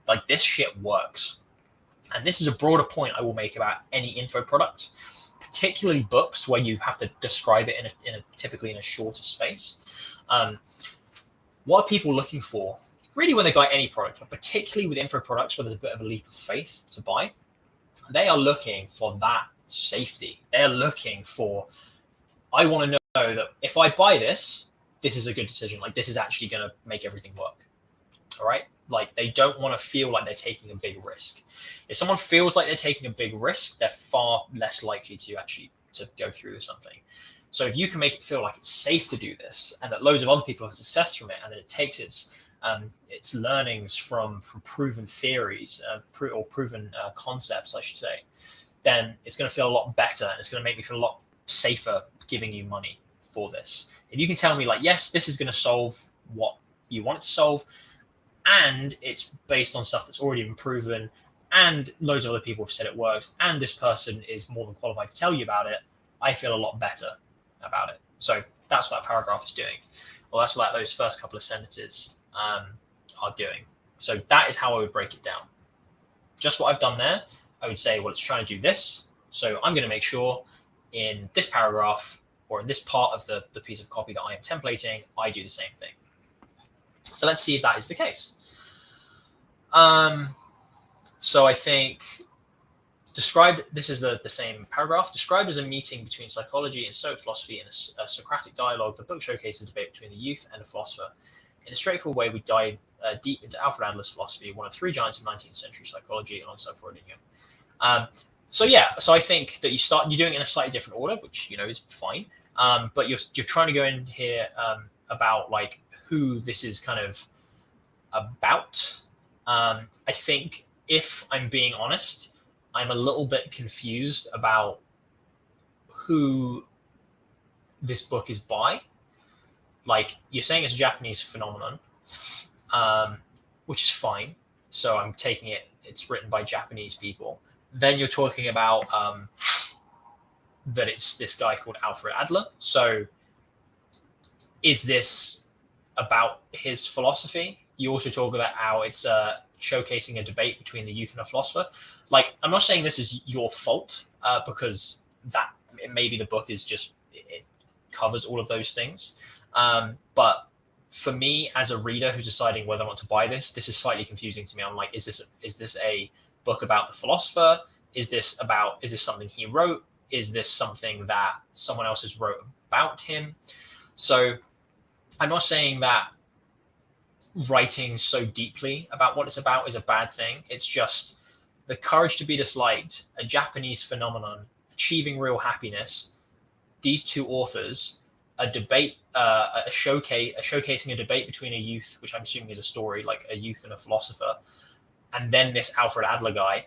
Like this shit works. And this is a broader point I will make about any info product, particularly books where you have to describe it typically in a shorter space. What are people looking for? Really, when they buy any product, but particularly with info products where there's a bit of a leap of faith to buy, they are looking for that safety. They're looking for, I want to know that if I buy this, this is a good decision. Like this is actually going to make everything work. All right. Like they don't want to feel like they're taking a big risk. If someone feels like they're taking a big risk, they're far less likely to go through with something. So if you can make it feel like it's safe to do this, and that loads of other people have success from it, and that it takes its learnings from proven theories or proven concepts, I should say, then it's going to feel a lot better, and it's going to make me feel a lot safer giving you money for this. If you can tell me like, yes, this is going to solve what you want it to solve, and it's based on stuff that's already been proven, and loads of other people have said it works, and this person is more than qualified to tell you about it, I feel a lot better about it. So that's what that paragraph is doing. Well, that's what those first couple of sentences are doing. So that is how I would break it down. Just what I've done there, I would say, well, it's trying to do this. So I'm going to make sure in this paragraph or in this part of the piece of copy that I am templating, I do the same thing. So let's see if that is the case. So I think this is the same paragraph. Described as a meeting between psychology and Stoic philosophy in a Socratic dialogue, the book showcases a debate between the youth and a philosopher. In a straightforward way, we dive deep into Alfred Adler's philosophy, one of three giants of 19th century psychology, alongside Freud and Jung. So I think that you're doing it in a slightly different order, which is fine. But you're trying to go in here about like who this is kind of about. I think, if I'm being honest, I'm a little bit confused about who this book is by. Like, you're saying it's a Japanese phenomenon, which is fine. So I'm taking it's written by Japanese people. Then you're talking about that it's this guy called Alfred Adler. So is this about his philosophy? You also talk about how it's showcasing a debate between the youth and a philosopher. Like, I'm not saying this is your fault because maybe the book is just, it covers all of those things. But for me, as a reader who's deciding whether or not to buy this is slightly confusing to me. I'm like, is this a book about the philosopher? Is this something he wrote? Is this something that someone else has wrote about him? So I'm not saying that writing so deeply about what it's about is a bad thing. It's just the courage to be disliked, a Japanese phenomenon, achieving real happiness. These two authors, a debate, showcasing a debate between a youth, which I'm assuming is a story, like a youth and a philosopher. and then this Alfred Adler guy.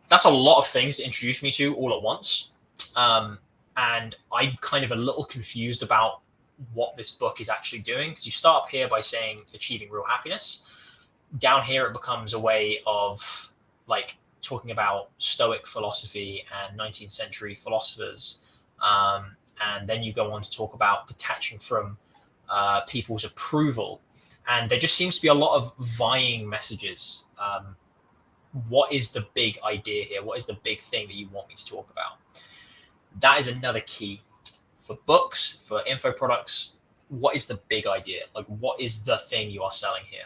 That's a lot of things to introduce me to all at once. And I'm kind of a little confused about what this book is actually doing, because you start up here by saying achieving real happiness. Down here, it becomes a way of like talking about Stoic philosophy and 19th century philosophers. And then you go on to talk about detaching from people's approval. And there just seems to be a lot of vying messages. What is the big idea here? What is the big thing that you want me to talk about? That is another key for books, for info products. What is the big idea? Like, what is the thing you are selling here?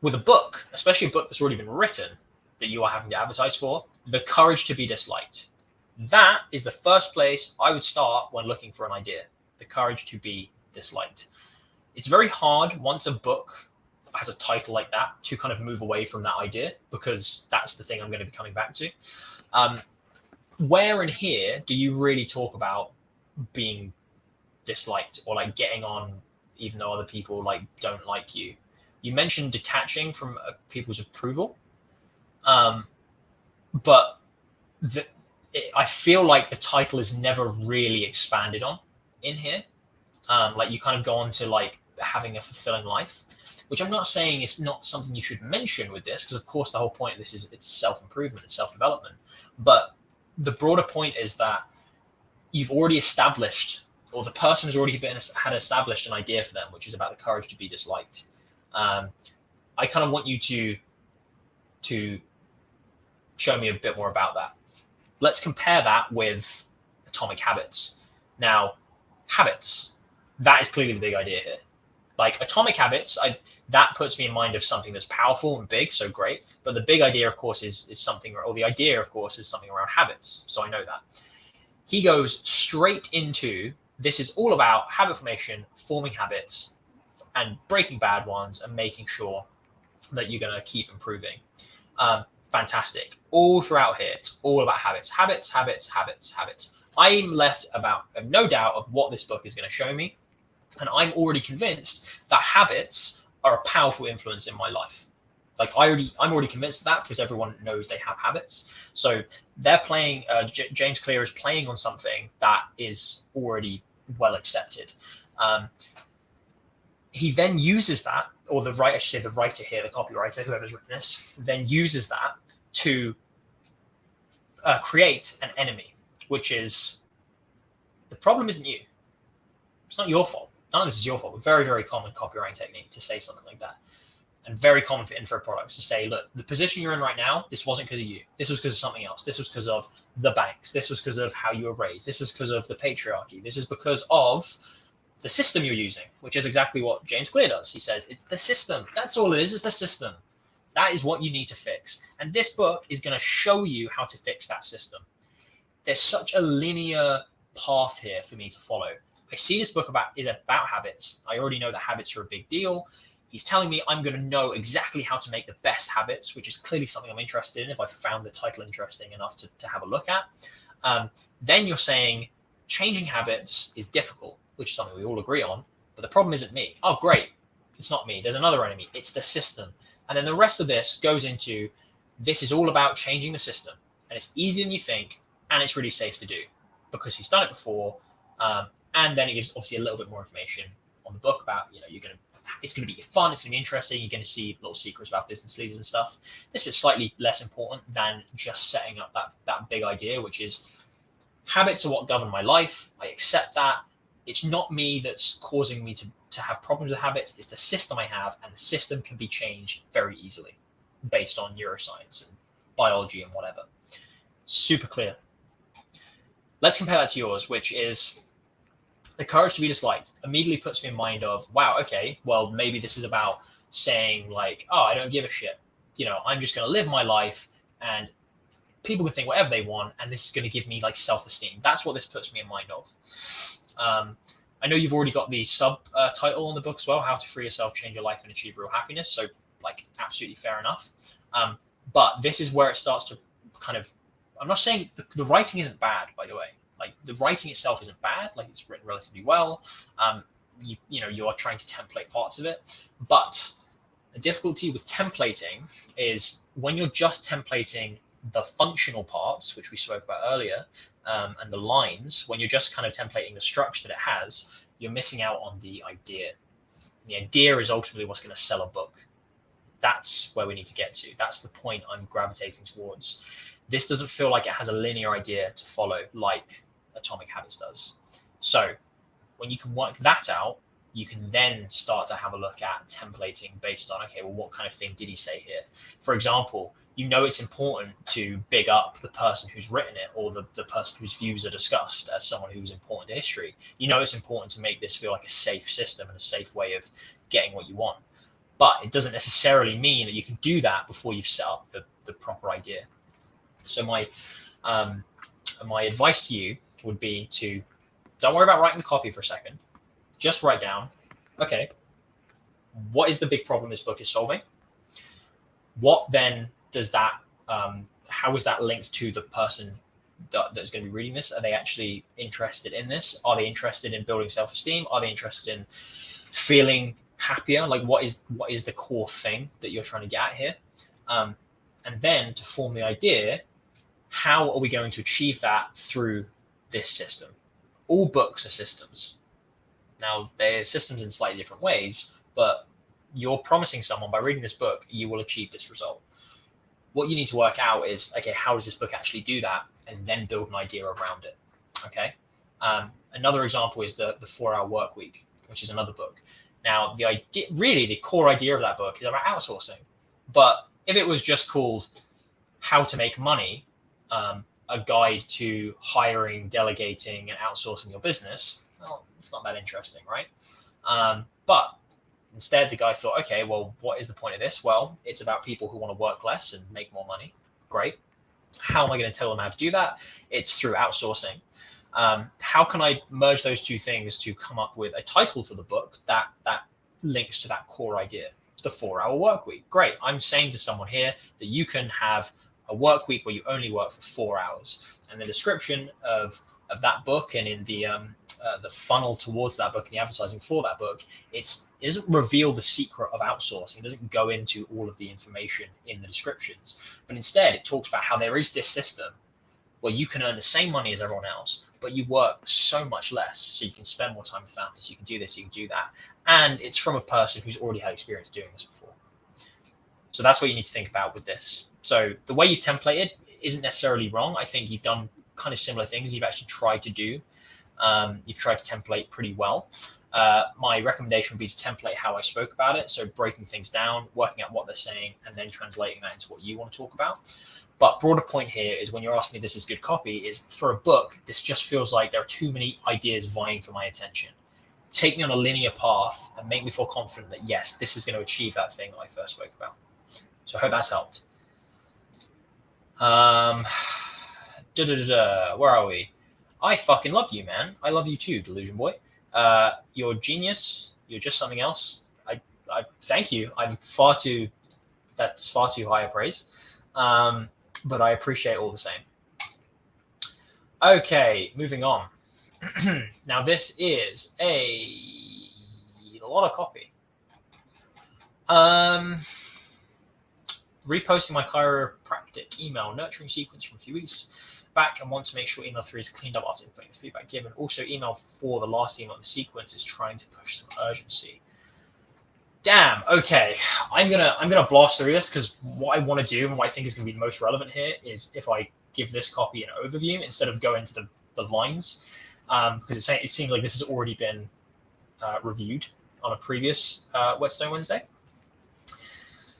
With a book, especially a book that's already been written that you are having to advertise for, the courage to be disliked. That is the first place I would start when looking for an idea. The courage to be disliked. It's very hard once a book has a title like that to kind of move away from that idea, because that's the thing I'm going to be coming back to. Where in here do you really talk about being disliked or like getting on even though other people like don't like you? You mentioned detaching from people's approval, but I feel like the title is never really expanded on in here. Like you kind of go on to like having a fulfilling life, which I'm not saying is not something you should mention with this, because of course the whole point of this is it's self-improvement, it's self-development. But the broader point is that you've already established, or the person has already had established an idea for them, which is about the courage to be disliked. I kind of want you to show me a bit more about that. Let's compare that with Atomic Habits. Now, habits, that is clearly the big idea here. Like Atomic Habits, that puts me in mind of something that's powerful and big, so great. But the big idea, of course, is something, or the idea, of course, is something around habits. So I know that. He goes straight into, this is all about habit formation, forming habits, and breaking bad ones, and making sure that you're going to keep improving. Fantastic. All throughout here, it's all about habits, habits, habits, habits, habits. I'm left about no doubt of what this book is going to show me. And I'm already convinced that habits are a powerful influence in my life. Like I'm already convinced of that, because everyone knows they have habits. So they're playing, James Clear is playing on something that is already well accepted. He then uses that, or the writer, I should say the writer here, the copywriter, whoever's written this, then uses that to create an enemy, which is, the problem isn't you. It's not your fault. None of this is your fault. Very, very common copywriting technique to say something like that. And very common for info products to say, look, the position you're in right now, this wasn't because of you. This was because of something else. This was because of the banks. This was because of how you were raised. This is because of the patriarchy. This is because of the system you're using, which is exactly what James Clear does. He says, it's the system. That's all it is. It's the system. That is what you need to fix. And this book is going to show you how to fix that system. There's such a linear path here for me to follow. I see this book is about habits. I already know that habits are a big deal. He's telling me I'm going to know exactly how to make the best habits, which is clearly something I'm interested in if I found the title interesting enough to have a look at. Then you're saying changing habits is difficult, which is something we all agree on. But the problem isn't me. Oh, great. It's not me. There's another enemy. It's the system. And then the rest of this goes into, this is all about changing the system. And it's easier than you think. And it's really safe to do because he's done it before. And then it gives obviously a little bit more information on the book about, it's going to be fun. It's going to be interesting. You're going to see little secrets about business leaders and stuff. This is slightly less important than just setting up that big idea, which is habits are what govern my life. I accept that. It's not me that's causing me to have problems with habits. It's the system I have, and the system can be changed very easily based on neuroscience and biology and whatever. Super clear. Let's compare that to yours, which is the courage to be disliked. Immediately puts me in mind of, wow, okay, well, maybe this is about saying like, oh, I don't give a shit. I'm just going to live my life and people can think whatever they want. And this is going to give me like self-esteem. That's what this puts me in mind of. I know you've already got the subtitle on the book as well, How to Free Yourself, Change Your Life and Achieve Real Happiness. So like absolutely fair enough. But this is where it starts to kind of, I'm not saying the writing isn't bad, by the way. Like the writing itself isn't bad. Like it's written relatively well. You are trying to template parts of it, but The difficulty with templating is when you're just templating the functional parts, which we spoke about earlier, and the lines, when you're just kind of templating the structure that it has, you're missing out on the idea. The idea is ultimately what's going to sell a book. That's where we need to get to. That's the point I'm gravitating towards. This doesn't feel like it has a linear idea to follow like Atomic Habits does. So when you can work that out, you can then start to have a look at templating based on, okay, well, what kind of thing did he say here? For example, you know it's important to big up the person who's written it or the person whose views are discussed as someone who's important to history. You know it's important to make this feel like a safe system and a safe way of getting what you want. But it doesn't necessarily mean that you can do that before you've set up the proper idea. So my advice to you would be to don't worry about writing the copy for a second. Just write down, okay, what is the big problem this book is solving? What then does that, how is that linked to the person that's going to be reading this? Are they actually interested in this? Are they interested in building self-esteem? Are they interested in feeling happier? Like what is the core thing that you're trying to get at here? And then to form the idea, how are we going to achieve that through this system? All books are systems. Now, they're systems in slightly different ways, but you're promising someone by reading this book, you will achieve this result. What you need to work out is, okay, how does this book actually do that? And then build an idea around it, okay? Another example is the 4-Hour Work Week, which is another book. Now, the idea, really, the core idea of that book is about outsourcing. But if it was just called How to Make Money, a guide to hiring, delegating, and outsourcing your business, well, it's not that interesting, right? But instead, the guy thought, okay, well, what is the point of this? Well, it's about people who want to work less and make more money. Great. How am I going to tell them how to do that? It's through outsourcing. How can I merge those two things to come up with a title for the book that links to that core idea? The 4-Hour Work Week. Great. I'm saying to someone here that you can have a work week where you only work for 4 hours. And the description of that book and in the funnel towards that book and the advertising for that book, it doesn't reveal the secret of outsourcing. It doesn't go into all of the information in the descriptions, but instead it talks about how there is this system where you can earn the same money as everyone else, but you work so much less, so you can spend more time with families. You can do this, you can do that. And it's from a person who's already had experience doing this before. So that's what you need to think about with this. So the way you've templated isn't necessarily wrong. I think you've done kind of similar things you've actually tried to do. You've tried to template pretty well. My recommendation would be to template how I spoke about it. So breaking things down, working out what they're saying, and then translating that into what you want to talk about. But broader point here is when you're asking me this is good copy, is for a book, this just feels like there are too many ideas vying for my attention. Take me on a linear path and make me feel confident that, yes, this is going to achieve that thing I first spoke about. So I hope that's helped. Where are we? I fucking love you, man. I love you too, Delusion Boy. You're a genius. You're just something else. I thank you. That's far too high a praise. But I appreciate all the same. Okay, moving on. Now this is a lot of copy. Reposting my chiropractic email nurturing sequence from a few weeks back and want to make sure email 3 is cleaned up after inputting the feedback given. Also, email 4, the last email in the sequence, is trying to push some urgency. Damn. Okay, I'm gonna blast through this because what I want to do and what I think is going to be the most relevant here is if I give this copy an overview instead of go into the lines, because it seems like this has already been reviewed on a previous Whetstone Wednesday.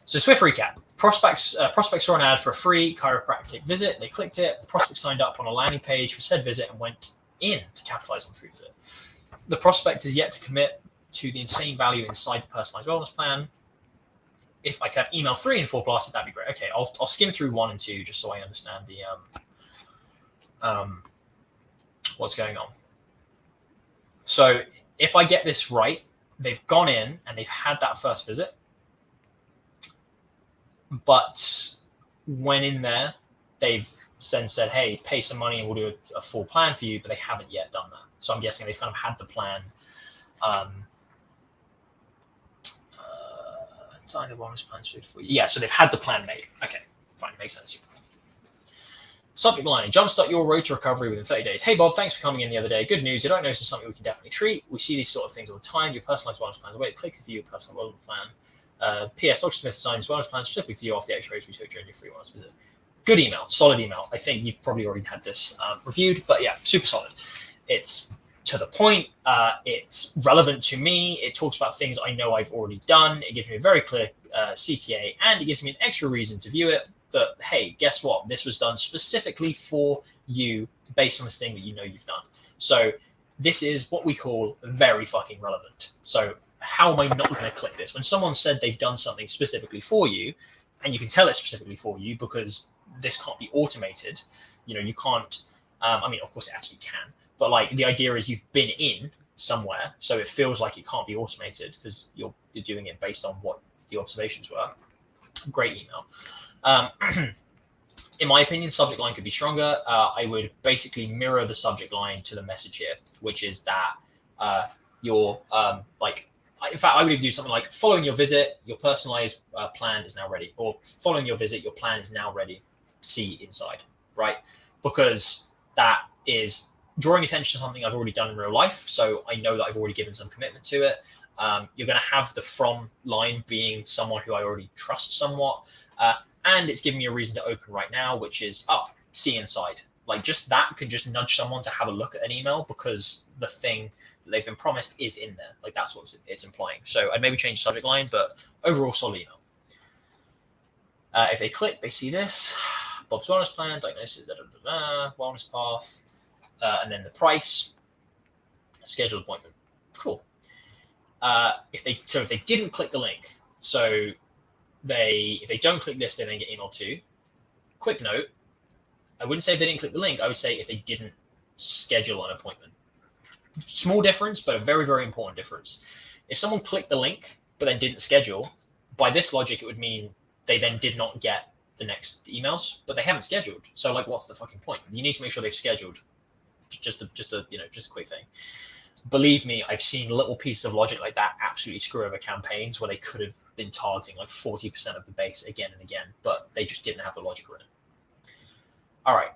So swift recap. Prospects saw an ad for a free chiropractic visit. They clicked it. The prospect signed up on a landing page for said visit and went in to capitalize on the free visit. The prospect is yet to commit to the insane value inside the personalized wellness plan. If I could have email 3 and 4 blasted, that'd be great. Okay, I'll skim through 1 and 2 just so I understand the what's going on. So if I get this right, they've gone in and they've had that first visit. But when in there, they've then said, hey, pay some money and we'll do a full plan for you, but they haven't yet done that. So I'm guessing they've kind of had the plan Sign the wellness plans for you. Yeah, so they've had the plan made. Okay, fine, makes sense. Subject line, jumpstart your road to recovery within 30 days. Hey Bob, thanks for coming in the other day. Good news, you don't notice something we can definitely treat. We see these sort of things all the time. Your personalized wellness plans. Wait, click to view your personal wellness plan. P.S. Dr. Smith designs wellness plans specifically for you off the x-rays we took during your free wellness visit. Good email, solid email. I think you've probably already had this reviewed, but yeah, super solid. It's to the point. It's relevant to me. It talks about things I know I've already done. It gives me a very clear CTA, and it gives me an extra reason to view it. That, hey, guess what? This was done specifically for you based on this thing that you know you've done. So this is what we call very fucking relevant. So how am I not going to click this? When someone said they've done something specifically for you, and you can tell it's specifically for you because this can't be automated. You know, you can't, I mean, of course it actually can, but like the idea is you've been in somewhere, so it feels like it can't be automated because you're doing it based on what the observations were. Great email. In my opinion, subject line could be stronger. I would basically mirror the subject line to the message here, which is that your in fact, I would even do something like, following your visit, your personalized plan is now ready, or following your visit, your plan is now ready. See inside, right? Because that is drawing attention to something I've already done in real life. So I know that I've already given some commitment to it. You're going to have the from line being someone who I already trust somewhat. And it's giving me a reason to open right now, which is, see inside. Like just that can just nudge someone to have a look at an email because the thing that they've been promised is in there. Like that's what it's implying. So I'd maybe change the subject line, but overall solid email. If they click, they see this. Bob's wellness plan, diagnosis, wellness path, and then the price, scheduled appointment. Cool. If they didn't click the link, so if they don't click this, they then get email 2. Quick note, I wouldn't say if they didn't click the link, I would say if they didn't schedule an appointment. Small difference, but a very, very important difference. If someone clicked the link, but then didn't schedule, by this logic, it would mean they then did not get the next emails, but they haven't scheduled. So like, what's the fucking point? You need to make sure they've scheduled. Just a quick thing. Believe me, I've seen little pieces of logic like that absolutely screw over campaigns where they could have been targeting like 40% of the base again and again, but they just didn't have the logic written. All right.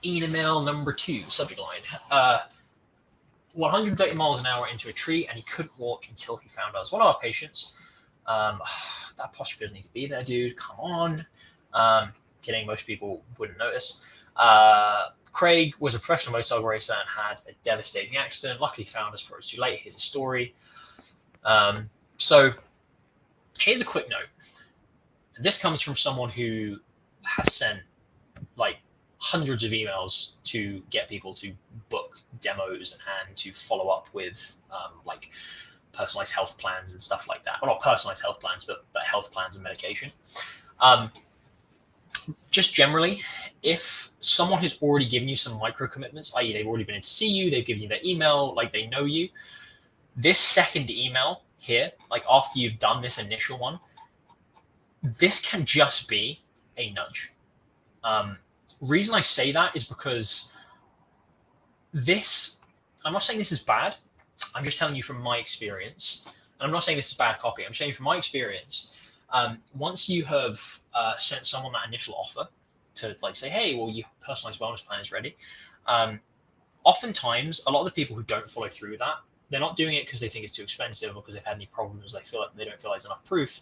Email number 2, subject line. 130 miles an hour into a tree, and he couldn't walk until he found us. One of our patients. That posture doesn't need to be there, dude. Come on. Kidding. Most people wouldn't notice. Craig was a professional motorcycle racer and had a devastating accident. Luckily found us before it was too late. Here's his story. So here's a quick note. This comes from someone who has sent like hundreds of emails to get people to book demos and to follow up with like personalized health plans and stuff like that. Well, not personalized health plans, but health plans and medication. Just generally, if someone has already given you some micro commitments, i.e. they've already been in to see you, they've given you their email, like they know you, this second email here, like after you've done this initial one, this can just be a nudge. Reason I say that is because I'm not saying this is bad. I'm just telling you from my experience. And I'm not saying this is bad copy. I'm saying from my experience, once you have sent someone that initial offer to like say, hey, well, your personalized wellness plan is ready. Oftentimes, a lot of the people who don't follow through with that, they're not doing it because they think it's too expensive or because they've had any problems. They don't feel like there's enough proof.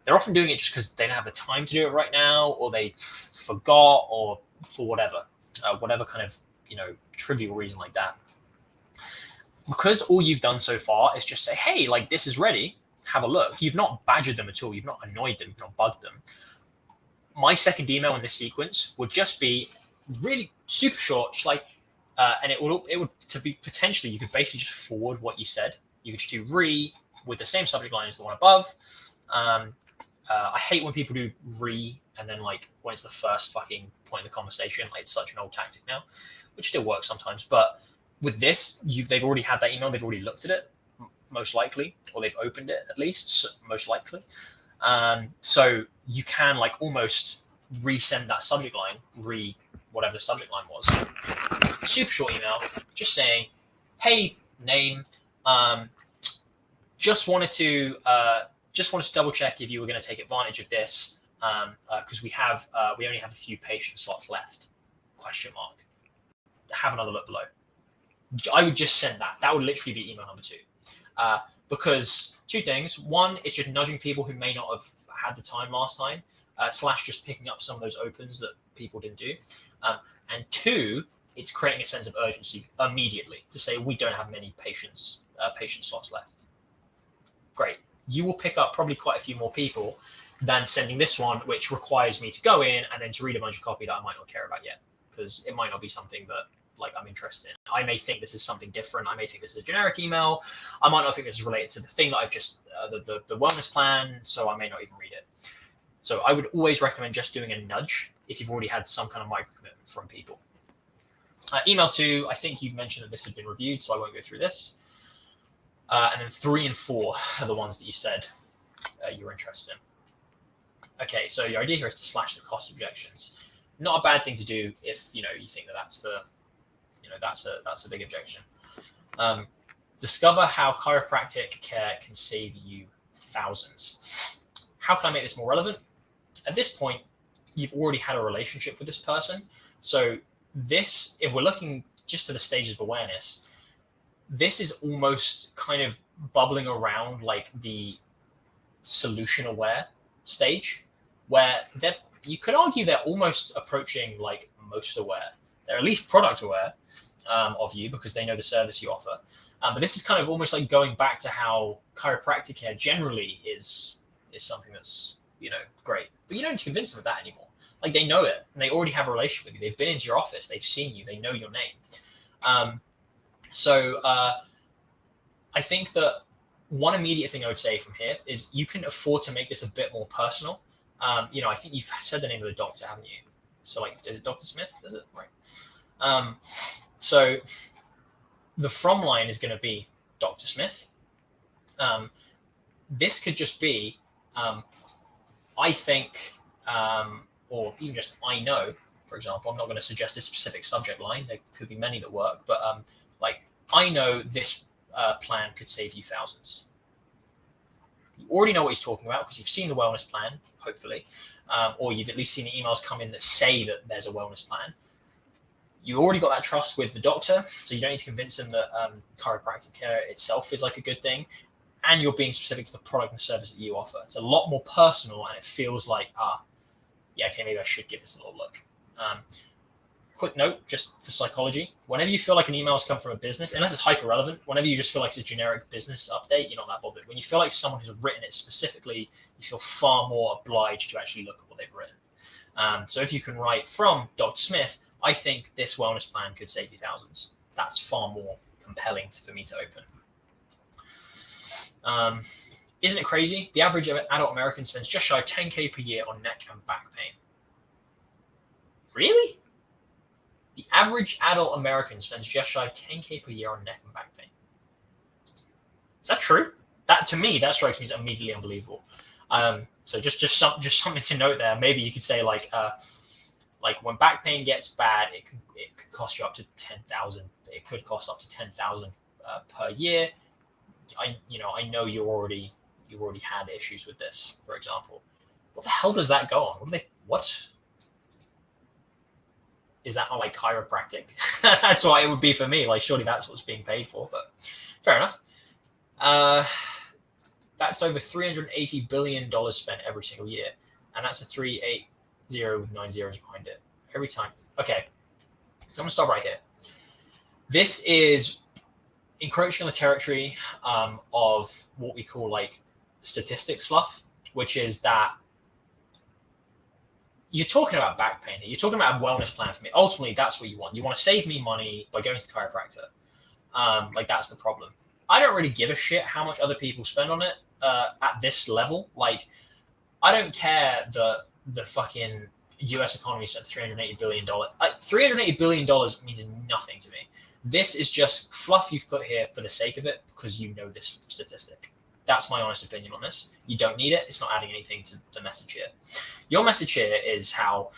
They're often doing it just because they don't have the time to do it right now, or they forgot, or for whatever kind of trivial reason like that. Because all you've done so far is just say, hey, like this is ready. Have a look. You've not badgered them at all. You've not annoyed them. You've not bugged them. My second email in this sequence would just be really super short, just like, and it would to be potentially, you could basically just forward what you said. You could just do with the same subject line as the one above. I hate when people do and then like when it's the first fucking point of the conversation. Like, it's such an old tactic now, which still works sometimes. But with this, they've already had that email. They've already looked at it, most likely, or they've opened it at least, most likely. So you can like almost resend that subject line, whatever the subject line was. Super short email, just saying, hey, name, just wanted to just wanted to double check if you were going to take advantage of this, because we only have a few patient slots left. ? Have another look below. I would just send that. That would literally be email number 2. Because 2 things. One, it's just nudging people who may not have had the time last time, / just picking up some of those opens that people didn't do. And 2, it's creating a sense of urgency immediately to say we don't have many patient slots left. Great. You will pick up probably quite a few more people than sending this one, which requires me to go in and then to read a bunch of copy that I might not care about yet, because it might not be something that I'm interested in. I may think this is something different. I may think this is a generic email. I might not think this is related to the thing that I've just, the wellness plan, so I may not even read it. So I would always recommend just doing a nudge if you've already had some kind of micro commitment from people. Email 2, I think you mentioned that this had been reviewed, so I won't go through this. And then 3 and 4 are the ones that you said you're interested in. Okay, so your idea here is to slash the cost objections. Not a bad thing to do if you think that that's a big objection. Discover how chiropractic care can save you thousands. How can I make this more relevant? At this point, you've already had a relationship with this person. So this, if we're looking just to the stages of awareness, this is almost kind of bubbling around like the solution aware stage, where you could argue they're almost approaching like most aware. They're at least product aware of you because they know the service you offer. But this is kind of almost like going back to how chiropractic care generally is something that's great. But you don't need to convince them of that anymore. Like, they know it, and they already have a relationship with you. They've been into your office, they've seen you, they know your name. So I think that one immediate thing I would say from here is you can afford to make this a bit more personal. I think you've said the name of the doctor, haven't you? So, is it Dr. Smith? Is it? Right. So the from line is going to be Dr. Smith. This could just be, I think, or even just I know, for example. I'm not going to suggest a specific subject line. There could be many that work, but I know this plan could save you thousands. You already know what he's talking about because you've seen the wellness plan, hopefully, or you've at least seen the emails come in that say that there's a wellness plan. You already got that trust with the doctor, so you don't need to convince them that chiropractic care itself is like a good thing, and you're being specific to the product and service that you offer. It's a lot more personal, and it feels like, okay, maybe I should give this a little look. Quick note, just for psychology, whenever you feel like an email has come from a business, unless it's hyper relevant, whenever you just feel like it's a generic business update, you're not that bothered. When you feel like someone has written it specifically, you feel far more obliged to actually look at what they've written. So if you can write from Dr. Smith, I think this wellness plan could save you thousands. That's far more compelling for me to open. Isn't it crazy? The average adult American spends just shy of $10,000 per year on neck and back pain. Really? The average adult American spends just shy of $10,000 per year on neck and back pain. Is that true? That, to me, that strikes me as immediately unbelievable. So just something to note there. Maybe you could say like when back pain gets bad, it could cost you up to $10,000. It could cost up to $10,000 per year. I know you've already had issues with this, for example. What the hell does that go on? What? Is that not like chiropractic? That's what it would be for me. Like, surely that's what's being paid for, but fair enough. That's over $380 billion spent every single year. And that's a 380 with 9 zeros behind it every time. Okay. So I'm going to stop right here. This is encroaching on the territory of what we call like statistics fluff, which is that you're talking about back pain. You're talking about a wellness plan for me. Ultimately, that's what you want. You want to save me money by going to the chiropractor. That's the problem. I don't really give a shit how much other people spend on it at this level. Like, I don't care that the fucking US economy spent $380 billion. $380 billion means nothing to me. This is just fluff you've put here for the sake of it because you know this statistic. That's my honest opinion on this. You don't need it. It's not adding anything to the message here. Your message here is how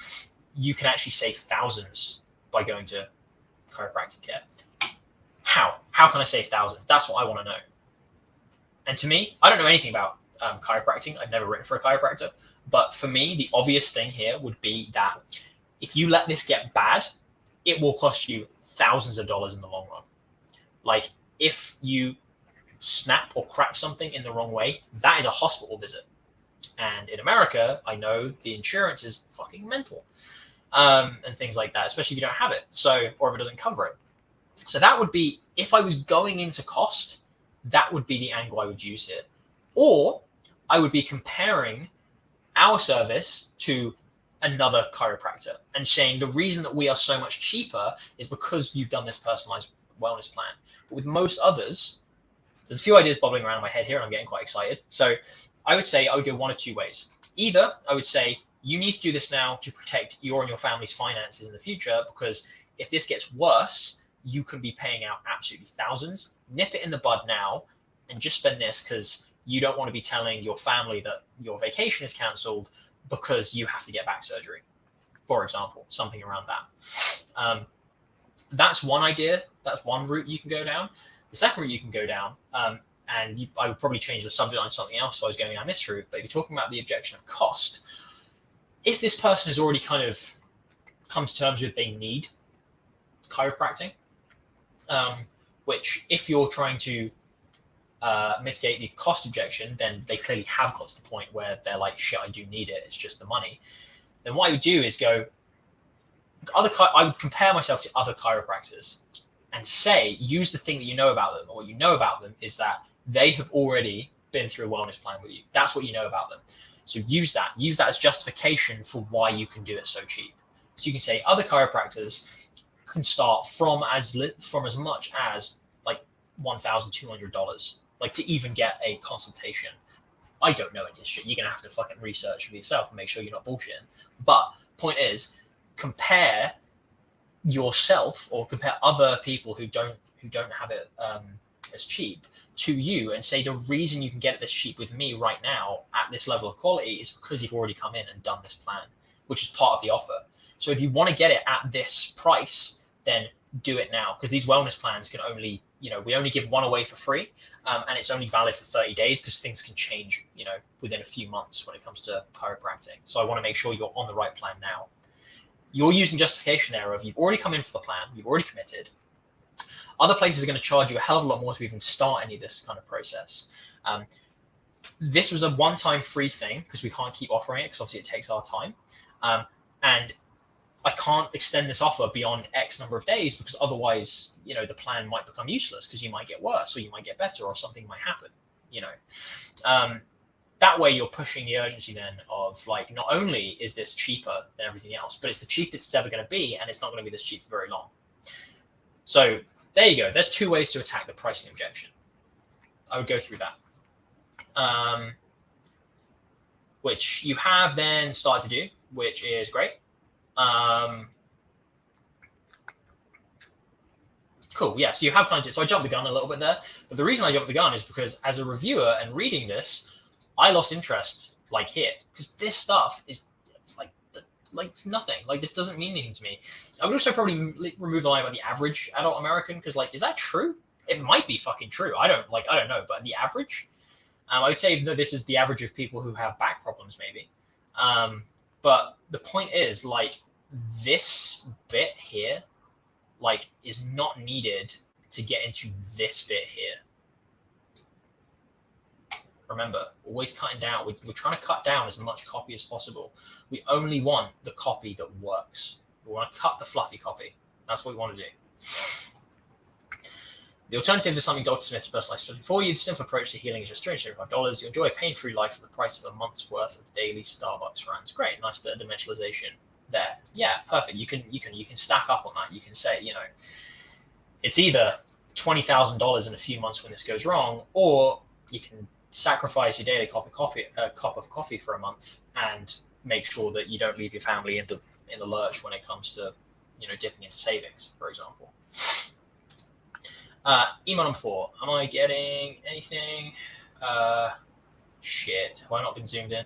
you can actually save thousands by going to chiropractic care. How? How can I save thousands? That's what I want to know. And to me, I don't know anything about chiropractic. I've never written for a chiropractor. But for me, the obvious thing here would be that if you let this get bad, it will cost you thousands of dollars in the long run. Like if you snap or crack something in the wrong way, that is a hospital visit. And in America, I know the insurance is fucking mental, and things like that, especially if you don't have it. So, or if it doesn't cover it. So that would be, if I was going into cost, that would be the angle I would use here. Or I would be comparing our service to another chiropractor and saying the reason that we are so much cheaper is because you've done this personalized wellness plan. But with most others, there's a few ideas bubbling around in my head here and I'm getting quite excited. So I would say I would go one of two ways. Either I would say you need to do this now to protect your and your family's finances in the future, because if this gets worse, you can be paying out absolutely thousands. Nip it in the bud now and just spend this, because you don't want to be telling your family that your vacation is cancelled because you have to get back surgery, for example, something around that. That's one idea. That's one route you can go down. The second route you can go down, I would probably change the subject on something else if I was going down this route, but if you're talking about the objection of cost, if this person has already kind of come to terms with they need chiropractic, which if you're trying to mitigate the cost objection, then they clearly have got to the point where they're like, shit, I do need it, it's just the money. Then what I would do is go, I would compare myself to other chiropractors and say, use the thing that you know about them, or what you know about them is that they have already been through a wellness plan with you. That's what you know about them. So use that as justification for why you can do it so cheap. So you can say other chiropractors can start from as much as like $1,200, like to even get a consultation. I don't know any of this shit. You're gonna have to fucking research for yourself and make sure you're not bullshitting. But point is, compare yourself or compare other people who don't have it as cheap to you and say the reason you can get it this cheap with me right now at this level of quality is because you've already come in and done this plan, which is part of the offer. So if you want to get it at this price, then do it now, because these wellness plans can only, we only give one away for free, and it's only valid for 30 days because things can change, within a few months when it comes to chiropractic. So I want to make sure you're on the right plan now. You're using justification there of you've already come in for the plan, you've already committed. Other places are going to charge you a hell of a lot more to even start any of this kind of process. This was a one-time free thing because we can't keep offering it because obviously it takes our time. And I can't extend this offer beyond X number of days because otherwise, the plan might become useless because you might get worse or you might get better or something might happen, That way you're pushing the urgency then of like, not only is this cheaper than everything else, but it's the cheapest it's ever going to be, and it's not going to be this cheap for very long. So there you go. There's two ways to attack the pricing objection. I would go through that. Which you have then started to do, which is great. Cool. Yeah. So you have kind of, so I jumped the gun a little bit there, but the reason I jumped the gun is because as a reviewer and reading this, I lost interest like here, because this stuff is like nothing. Like this doesn't mean anything to me. I would also probably remove the line about the average adult American, because like, is that true? It might be fucking true. I don't know, but the average, I would say that this is the average of people who have back problems maybe. But the point is, like, this bit here, like, is not needed to get into this bit here. Remember, always cutting down. We're trying to cut down as much copy as possible. We only want the copy that works. We want to cut the fluffy copy. That's what we want to do. The alternative is something Dr. Smith's personalized for you. The simple approach to healing is just $375. You enjoy a pain-free life for the price of a month's worth of daily Starbucks runs. Great, nice bit of dimensionalization there. Yeah, perfect. You can stack up on that. You can say, it's either $20,000 in a few months when this goes wrong, or you can sacrifice your daily cup of coffee for a month and make sure that you don't leave your family in the lurch when it comes to dipping into savings, for example. Email number 4. Am I getting anything? Shit. Have I not been zoomed in?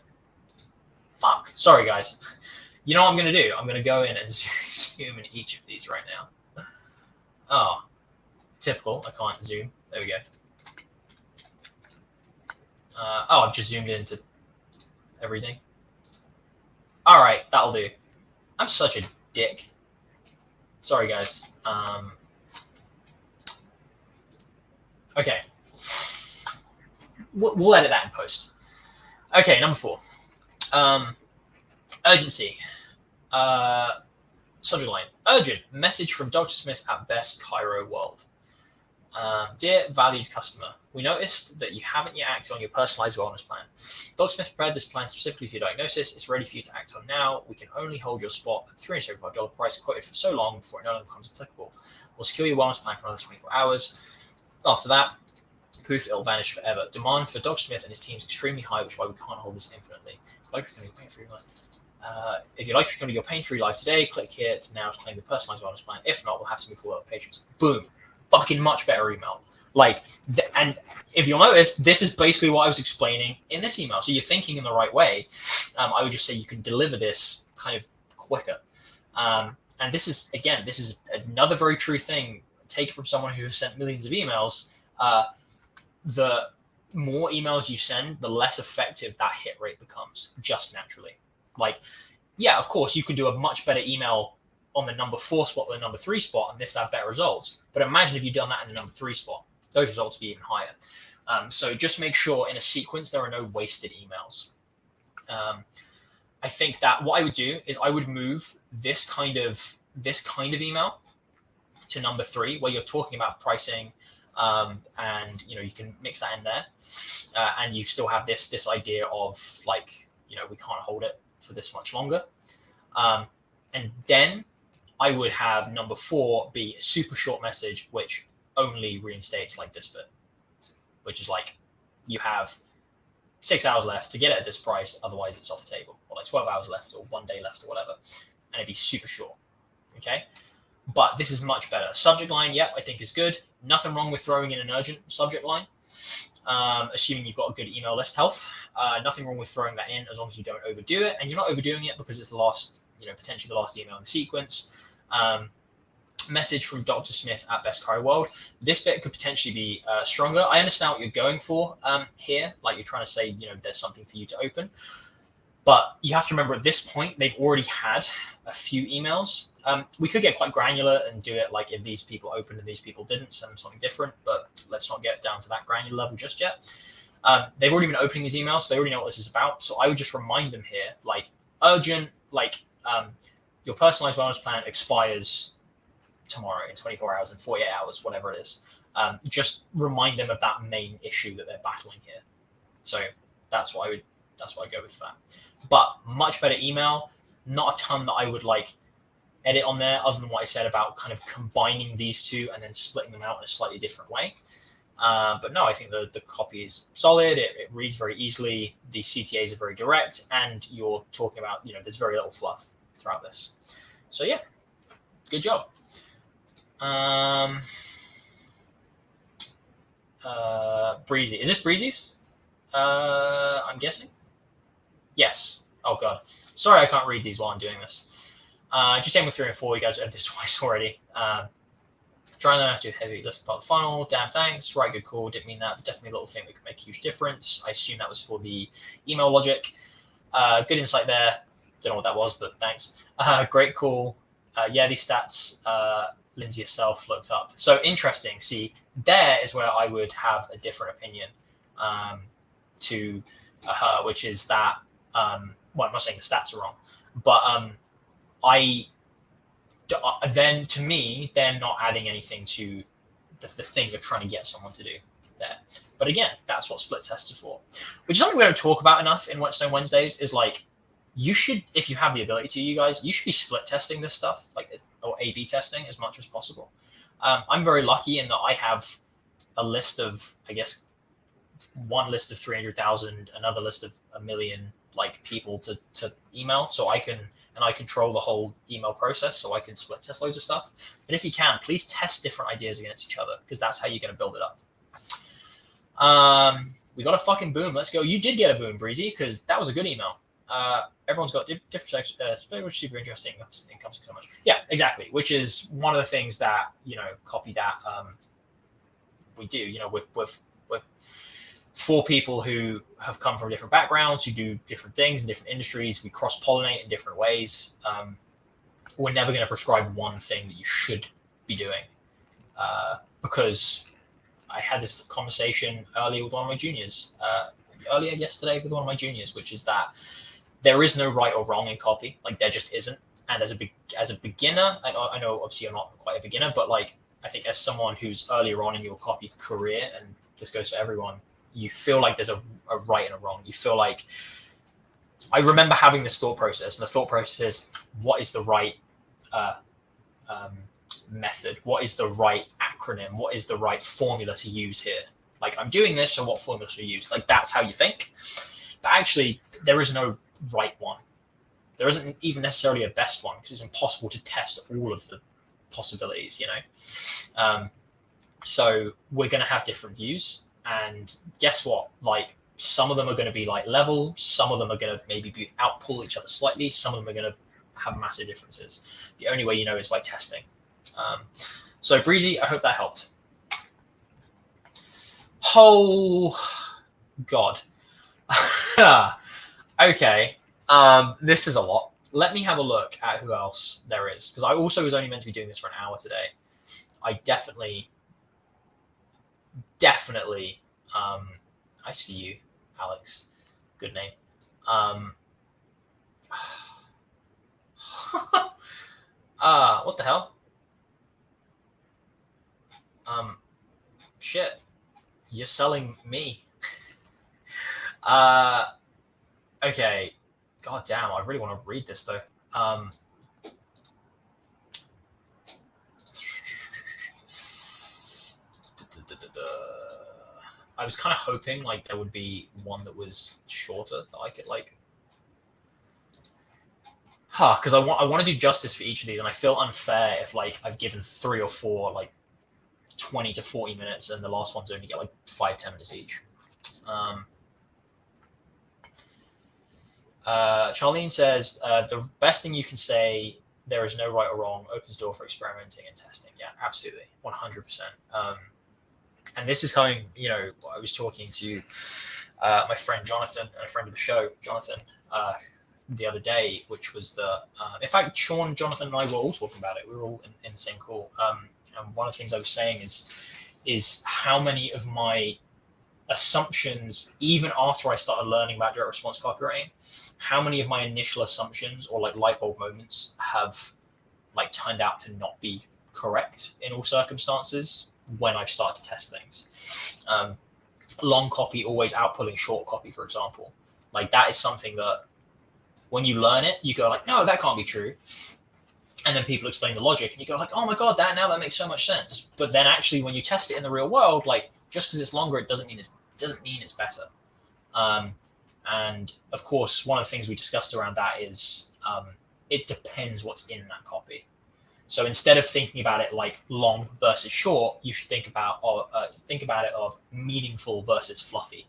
Fuck. Sorry, guys. You know what I'm going to do? I'm going to go in and zoom in each of these right now. Oh, typical. I can't zoom. There we go. I've just zoomed into everything. All right, that'll do. I'm such a dick. Sorry, guys. Okay. We'll edit that in post. Okay, number 4. Urgency. Subject line. Urgent. Message from Dr. Smith at Best Cairo World. Dear valued customer, we noticed that you haven't yet acted on your personalized wellness plan. Dr. Smith prepared this plan specifically for your diagnosis. It's ready for you to act on now. We can only hold your spot at $375 price quoted for so long before it no longer becomes applicable. We'll secure your wellness plan for another 24 hours. After that, poof, it'll vanish forever. Demand for Dr. Smith and his team is extremely high, which is why we can't hold this infinitely. If you'd like to become your pain-free life today, click here to now claim the personalized wellness plan. If not, we'll have to move forward with patrons. Boom. Fucking much better email. And if you'll notice, this is basically what I was explaining in this email. So you're thinking in the right way. I would just say you can deliver this kind of quicker. And this is another very true thing. Take it from someone who has sent millions of emails. The more emails you send, the less effective that hit rate becomes, just naturally. Of course, you could do a much better email on the number 4 spot than the number 3 spot, and this have better results. But imagine if you'd done that in the number 3 spot. Those results would be even higher. So just make sure in a sequence there are no wasted emails. I think that what I would do is I would move this kind of email to number 3, where you're talking about pricing, and you can mix that in there, and you still have this idea of we can't hold it for this much longer, and then I would have number 4 be a super short message which only reinstates this bit, which is you have 6 hours left to get it at this price, otherwise it's off the table, or 12 hours left, or 1 day left, or whatever, and it'd be super short. Okay, but this is much better. Subject line, yep, I think is good. Nothing wrong with throwing in an urgent subject line, assuming you've got a good email list health. Nothing wrong with throwing that in as long as you don't overdo it, and you're not overdoing it because it's the last, potentially the last email in the sequence. Message from Dr. Smith at Best Cairo World. This bit could potentially be stronger. I understand what you're going for here. You're trying to say, there's something for you to open. But you have to remember at this point, they've already had a few emails. We could get quite granular and do it if these people opened and these people didn't, send them something different. But let's not get down to that granular level just yet. They've already been opening these emails, so they already know what this is about. So I would just remind them here, urgent, your personalized wellness plan expires tomorrow, in 24 hours, in 48 hours, whatever it is. Just remind them of that main issue that they're battling here. So that's what I'd go with for that. But much better email. Not a ton that I would edit on there, other than what I said about kind of combining these two and then splitting them out in a slightly different way. But no, I think the copy is solid. It reads very easily. The CTAs are very direct, and you're talking about, there's very little fluff throughout this. So yeah, good job. Breezy. Is this Breezy's? I'm guessing. Yes. Oh god. Sorry, I can't read these while I'm doing this. Just aim with 3 and 4. You guys read this twice already. Trying to learn how to do heavy lift part of the funnel. Damn, thanks. Right, good call. Didn't mean that, but definitely a little thing that could make a huge difference. I assume that was for the email logic. Good insight there. Don't know what that was, but thanks. Great call. Yeah, these stats Lindsey herself looked up. So interesting. See, there is where I would have a different opinion to her, which is that, I'm not saying the stats are wrong, but then to me, they're not adding anything to the thing you're trying to get someone to do there. But again, that's what split tests are for, which is something we don't talk about enough in Whetstone Wednesdays, is you should, if you have the ability to, you guys, you should be split testing this stuff, or A/B testing as much as possible. I'm very lucky in that I have a list of, I guess, one list of 300,000, another list of 1 million people to email, so I control the whole email process, so I can split test loads of stuff. But if you can, please test different ideas against each other, because that's how you're going to build it up. We got a fucking boom. Let's go. You did get a boom, Breezy, because that was a good email. Everyone's got different perspectives, which is super interesting. Income so much. Yeah, exactly. Which is one of the things that, copy that we do, with for people who have come from different backgrounds, who do different things in different industries. We cross-pollinate in different ways. We're never going to prescribe one thing that you should be doing, because I had this conversation earlier with one of my juniors, earlier yesterday with one of my juniors, which is that there is no right or wrong in copy. Like, there just isn't. And as a beginner, I know obviously you're not quite a beginner, but like, I think as someone who's earlier on in your copy career, and this goes for everyone, you feel like there's a right and a wrong. You feel like, I remember having this thought process, and the thought process is, what is the right method? What is the right acronym? What is the right formula to use here? Like, I'm doing this, so what formula should I use? Like, that's how you think. But actually, there is no right one. There isn't even necessarily a best one, because it's impossible to test all of the possibilities, you know? So we're going to have different views. And guess what? Like, some of them are going to be like level. Some of them are going to maybe outpull each other slightly. Some of them are going to have massive differences. The only way you know is by testing. So Breezy, I hope that helped. Oh, God. Okay. This is a lot. Let me have a look at who else there is, because I also was only meant to be doing this for an hour today. I definitely, I see you, Alex. Good name. What the hell? Shit. You're selling me. Okay. God damn, I really want to read this though. I was kind of hoping like there would be one that was shorter that I could like. Because I want to do justice for each of these, and I feel unfair if like I've given 3 or 4 like 20 to 40 minutes, and the last ones only get like 5-10 minutes each. Charlene says, the best thing you can say, there is no right or wrong, opens door for experimenting and testing. Yeah, absolutely. 100%. And this is coming, you know, I was talking to my friend Jonathan, and a friend of the show, Jonathan, the other day, which was in fact, Sean, Jonathan, and I were all talking about it. We were all in the same call. And one of the things I was saying is how many of my assumptions, even after I started learning about direct response copywriting, how many of my initial assumptions or like light bulb moments have like turned out to not be correct in all circumstances when I've started to test things. Long copy always outpulling short copy, for example. Like, that is something that when you learn it, you go like, no, that can't be true. And then people explain the logic, and you go like, oh my God, that makes so much sense. But then actually when you test it in the real world, like, just because it's longer, it doesn't mean it's better. And of course, one of the things we discussed around that is it depends what's in that copy. So instead of thinking about it like long versus short, you should think about it of meaningful versus fluffy.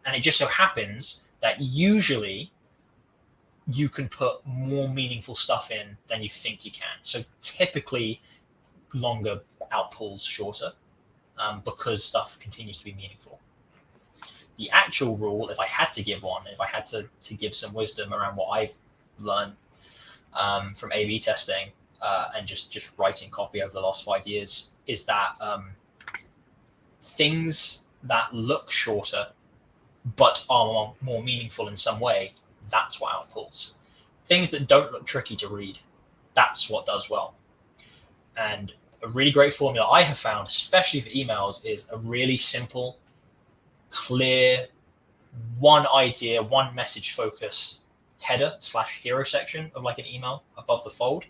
And it just so happens that usually you can put more meaningful stuff in than you think you can. So typically longer outpulls shorter because stuff continues to be meaningful. The actual rule, if I had to give one, if I had to give some wisdom around what I've learned from A/B testing and just writing copy over the last 5 years, is that things that look shorter but are more meaningful in some way, that's what outpulls. Things that don't look tricky to read, that's what does well. And a really great formula I have found, especially for emails, is a really simple, clear, one idea, one message focused header/hero section of like an email above the fold,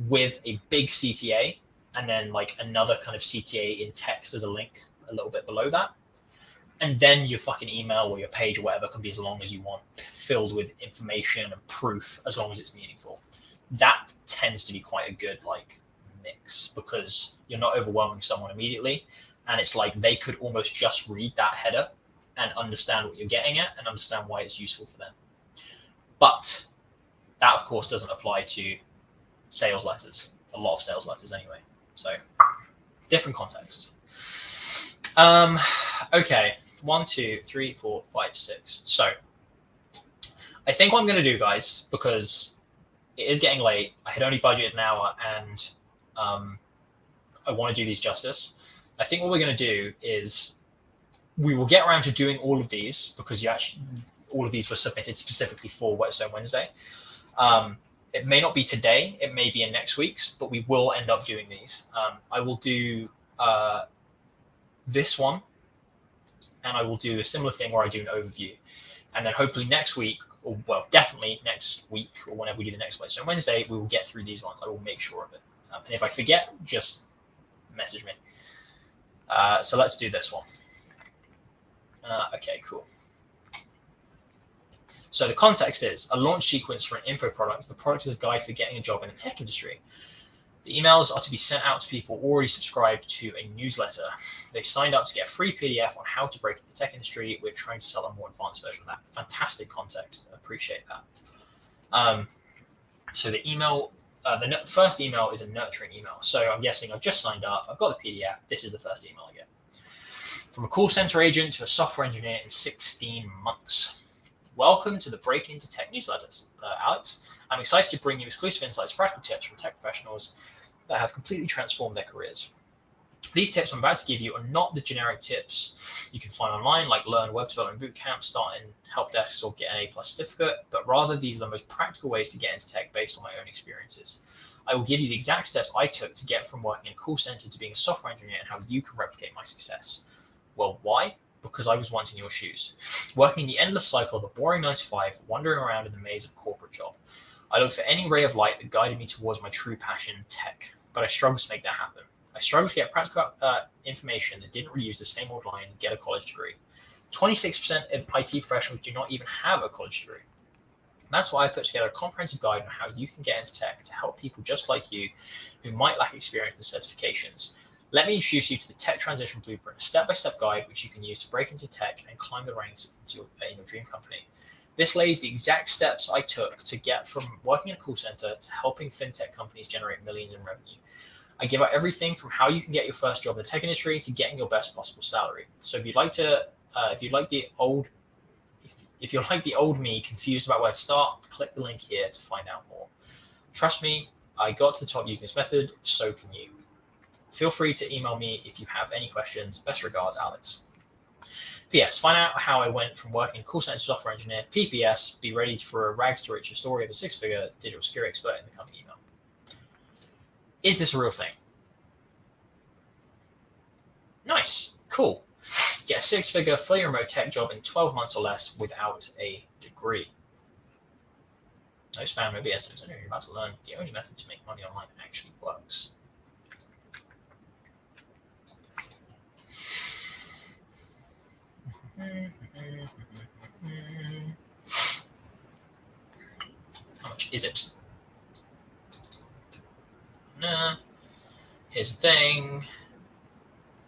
with a big CTA, and then like another kind of CTA in text as a link a little bit below that. And then your fucking email or your page or whatever can be as long as you want, filled with information and proof, as long as it's meaningful. That tends to be quite a good like mix, because you're not overwhelming someone immediately, and it's like they could almost just read that header and understand what you're getting at and understand why it's useful for them. But that, of course, doesn't apply to sales letters. A lot of sales letters anyway. So different contexts. Okay. 1, 2, 3, 4, 5, 6. So I think what I'm going to do, guys, because it is getting late, I had only budgeted an hour, and I want to do these justice. I think what we're going to do is we will get around to doing all of these, because all of these were submitted specifically for Whetstone Wednesday. It may not be today, it may be in next week's, but we will end up doing these. I will do this one, and I will do a similar thing where I do an overview. And then hopefully next week, or well, definitely next week, or whenever we do the next Whetstone Wednesday, we will get through these ones. I will make sure of it. And if I forget, just message me. So let's do this one. Okay, cool. So the context is a launch sequence for an info product. The product is a guide for getting a job in the tech industry. The emails are to be sent out to people already subscribed to a newsletter. They've signed up to get a free PDF on how to break into the tech industry. We're trying to sell a more advanced version of that. Fantastic context. I appreciate that. So the email, the first email is a nurturing email. So I'm guessing I've just signed up. I've got the PDF. This is the first email I get. From a call center agent to a software engineer in 16 months. Welcome to the Break Into Tech newsletters, Alex. I'm excited to bring you exclusive insights, practical tips from tech professionals that have completely transformed their careers. These tips I'm about to give you are not the generic tips you can find online, like learn web development bootcamp, start in help desks, or get an A+ certificate, but rather these are the most practical ways to get into tech based on my own experiences. I will give you the exact steps I took to get from working in a call center to being a software engineer and how you can replicate my success. Well, why? Because I was once in your shoes, working in the endless cycle of a boring 9-to-5, wandering around in the maze of a corporate job. I looked for any ray of light that guided me towards my true passion, tech, but I struggled to make that happen. I struggled to get practical information that didn't reuse the same old line and get a college degree. 26% of IT professionals do not even have a college degree. And that's why I put together a comprehensive guide on how you can get into tech to help people just like you who might lack experience and certifications. Let me introduce you to the Tech Transition Blueprint, a step-by-step guide which you can use to break into tech and climb the ranks in your dream company. This lays the exact steps I took to get from working in a call center to helping fintech companies generate millions in revenue. I give out everything from how you can get your first job in the tech industry to getting your best possible salary. So if you're like the old me confused about where to start, click the link here to find out more. Trust me, I got to the top using this method, so can you. Feel free to email me if you have any questions. Best regards, Alex. P.S. Find out how I went from working call center software engineer. P.P.S. Be ready for a rags to riches story of a 6-figure digital security expert in the company email. Is this a real thing? Nice. Cool. Get a 6-figure fully remote tech job in 12 months or less without a degree. No spam, no BS. I know you're about to learn the only method to make money online actually works. How much is it? Here's the thing.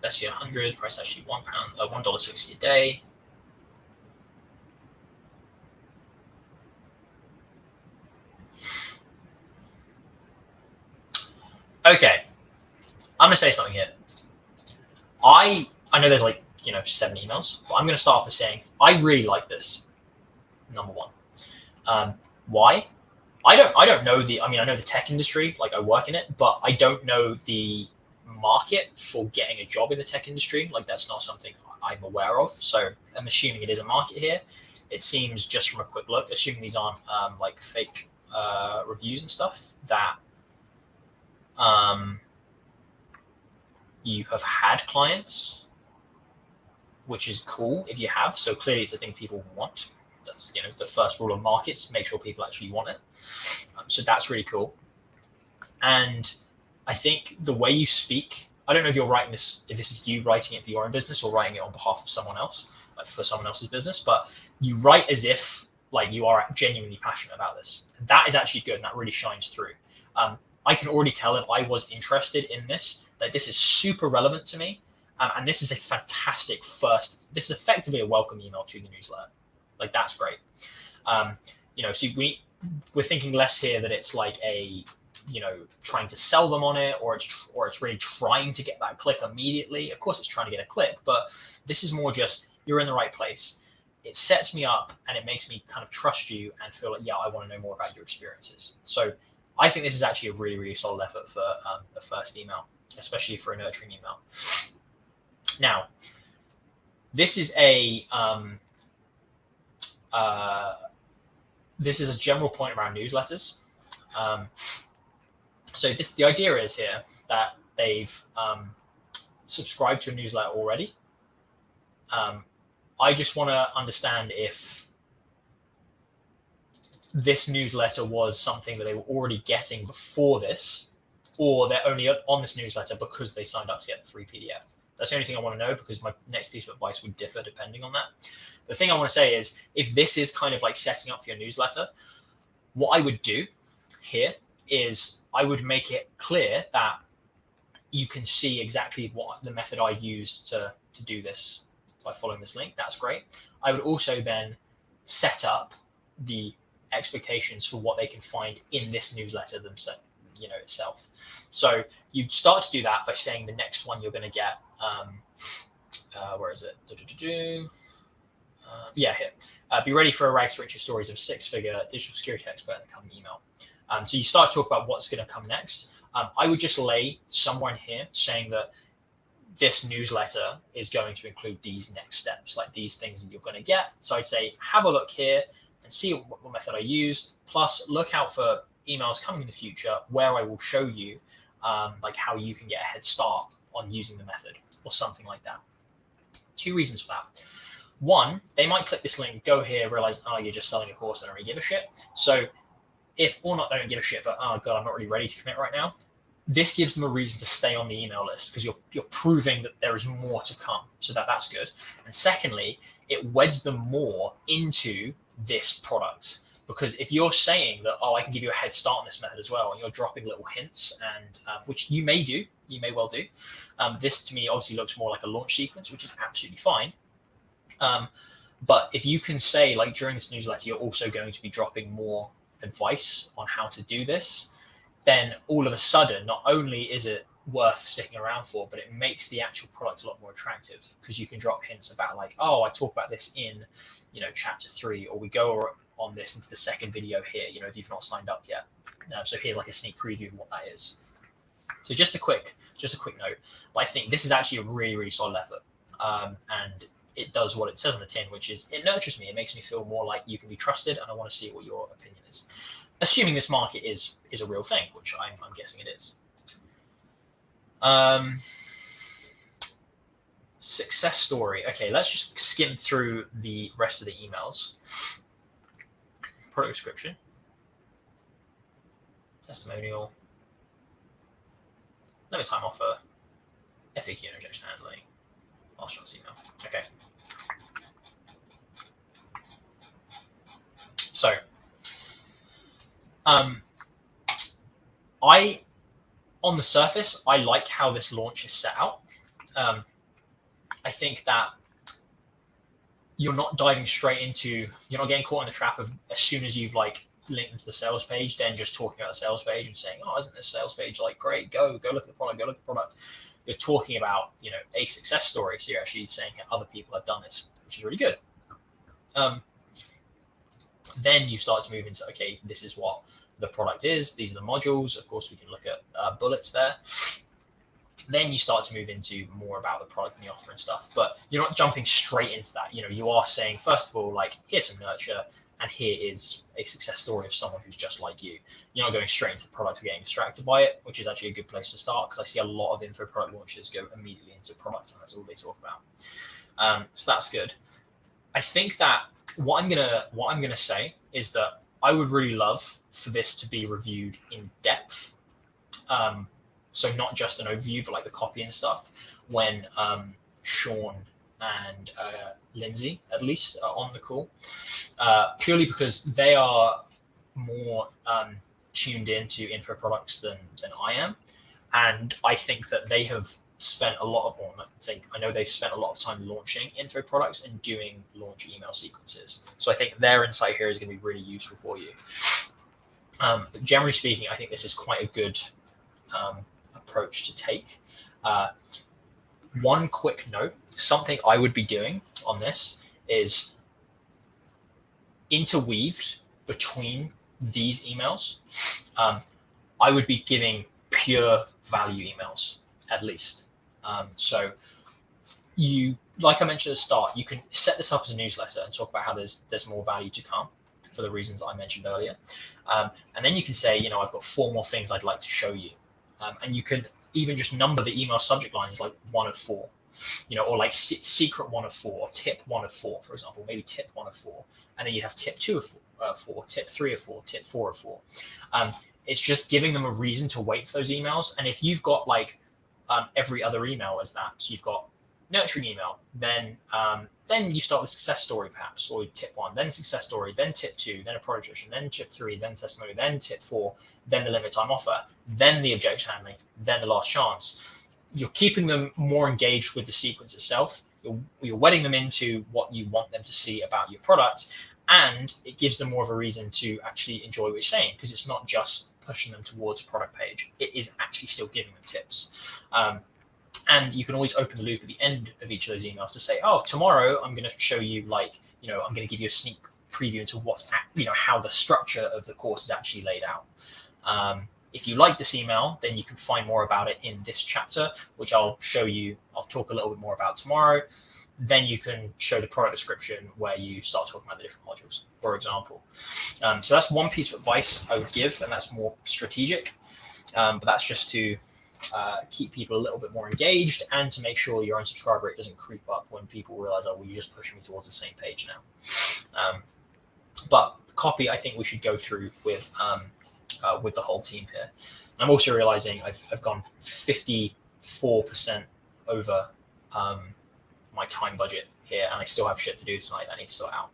That's your 100. Price actually $1.60 a day. Okay, I'm gonna say something here. I know there's 7 emails, but I'm going to start off by saying I really like this. Number one, why? I don't know I know the tech industry, like I work in it, but I don't know the market for getting a job in the tech industry. Like that's not something I'm aware of. So I'm assuming it is a market here. It seems just from a quick look, assuming these aren't fake reviews and stuff, that you have had clients, which is cool if you have. So clearly it's a thing people want. That's the first rule of markets, make sure people actually want it. So that's really cool. And I think the way you speak, I don't know if you're writing this, if this is you writing it for your own business or writing it on behalf of someone else, like for someone else's business, but you write as if like you are genuinely passionate about this. That is actually good, and that really shines through. I can already tell that I was interested in this, that this is super relevant to me. And this is a fantastic this is effectively a welcome email to the newsletter. Like that's great. So we're thinking less here that it's like a, trying to sell them on it, or it's really trying to get that click immediately. Of course it's trying to get a click, but this is more just, you're in the right place. It sets me up and it makes me kind of trust you and feel like, yeah, I want to know more about your experiences. So I think this is actually a really, really solid effort for the first email, especially for a nurturing email. Now, this is a general point around newsletters. So the idea is here that they've subscribed to a newsletter already. I just want to understand if this newsletter was something that they were already getting before this, or they're only on this newsletter because they signed up to get the free PDF. That's the only thing I want to know, because my next piece of advice would differ depending on that. The thing I want to say is, if this is kind of like setting up for your newsletter, what I would do here is I would make it clear that you can see exactly what the method I used to do this by following this link. That's great. I would also then set up the expectations for what they can find in this newsletter themselves, itself. So you'd start to do that by saying the next one you're going to get, where is it? Here. Be ready for a rags to riches stories of a six-figure digital security expert in the coming email. So you start to talk about what's going to come next. I would just lay somewhere in here saying that this newsletter is going to include these next steps, like these things that you're going to get. So I'd say, have a look here and see what method I used. Plus, look out for emails coming in the future where I will show you like how you can get a head start on using the method or something like that. Two reasons for that. One, they might click this link, go here, realize, oh, you're just selling a course, I don't really give a shit. So if, or not, I don't give a shit, but oh God, I'm not really ready to commit right now. This gives them a reason to stay on the email list, because you're proving that there is more to come. So that's good. And secondly, it weds them more into this product. Because if you're saying that, oh, I can give you a head start on this method as well, and you're dropping little hints, and which you may well do. This to me obviously looks more like a launch sequence, which is absolutely fine. But if you can say, like, during this newsletter, you're also going to be dropping more advice on how to do this, then all of a sudden, not only is it worth sticking around for, but it makes the actual product a lot more attractive, because you can drop hints about, like, oh, I talk about this in, chapter 3, or we go on this into the second video here, if you've not signed up yet. So here's like a sneak preview of what that is. So just a quick note, but I think this is actually a really, really solid effort. And it does what it says on the tin, which is, it nurtures me. It makes me feel more like you can be trusted, and I want to see what your opinion is. Assuming this market is a real thing, which I'm guessing it is. Success story. Okay, let's just skim through the rest of the emails. Product description. Testimonial. Limit time offer. FAQ and objection handling. Last chance email. Okay. So, on the surface, I like how this launch is set out. I think that you're not diving straight into, you're not getting caught in the trap of, as soon as you've like linked into the sales page, then just talking about the sales page and saying, oh, isn't this sales page like great? Go look at the product, go look at the product. You're talking about, a success story. So you're actually saying other people have done this, which is really good. Then you start to move into, okay, this is what the product is. These are the modules. Of course, we can look at bullets there. Then you start to move into more about the product and the offer and stuff. But you're not jumping straight into that. You are saying, first of all, like, here's some nurture, and here is a success story of someone who's just like you. You're not going straight into the product or getting distracted by it, which is actually a good place to start, because I see a lot of info product launches go immediately into product, and that's all they talk about. So that's good. I think that what I'm gonna say is that I would really love for this to be reviewed in depth. So not just an overview, but like the copy and stuff, when Sean and Lindsey, at least, are on the call, purely because they are more tuned into info products than I am. And I think that they have spent a lot of, I know they've spent a lot of time launching info products and doing launch email sequences. So I think their insight here is going to be really useful for you. But generally speaking, I think this is quite a good approach to take. one quick note, something I would be doing on this is interweaved between these emails. I would be giving pure value emails at least. So you, like I mentioned at the start, you can set this up as a newsletter and talk about how there's more value to come for the reasons I mentioned earlier. And then you can say, I've got 4 more things I'd like to show you. And you can even just number the email subject lines like 1 of 4, or like secret 1 of 4, tip 1 of 4, for example, maybe tip 1 of 4. And then you'd have tip 2 of 4, tip 3 of 4, tip 4 of 4. It's just giving them a reason to wait for those emails. And if you've got like every other email as that, so you've got nurturing email, then you start with success story perhaps, or tip 1, then success story, then tip 2, then a product description, then tip 3, then testimony, then tip 4, then the limit time offer, then the objection handling, then the last chance. You're keeping them more engaged with the sequence itself. You're wedding them into what you want them to see about your product, and it gives them more of a reason to actually enjoy what you're saying, because it's not just pushing them towards a product page. It is actually still giving them tips. And you can always open the loop at the end of each of those emails to say, oh, tomorrow I'm going to show you I'm going to give you a sneak preview into how the structure of the course is actually laid out. If you like this email, then you can find more about it in this chapter, which I'll show you. I'll talk a little bit more about tomorrow. Then you can show the product description where you start talking about the different modules, for example. So that's one piece of advice I would give, and that's more strategic. But that's just to keep people a little bit more engaged and to make sure your unsubscribe rate doesn't creep up when people realize, oh, well, you're just pushing me towards the same page now. But copy, I think we should go through with the whole team here. And I'm also realizing I've gone 54% over my time budget here, and I still have shit to do tonight that I need to sort out.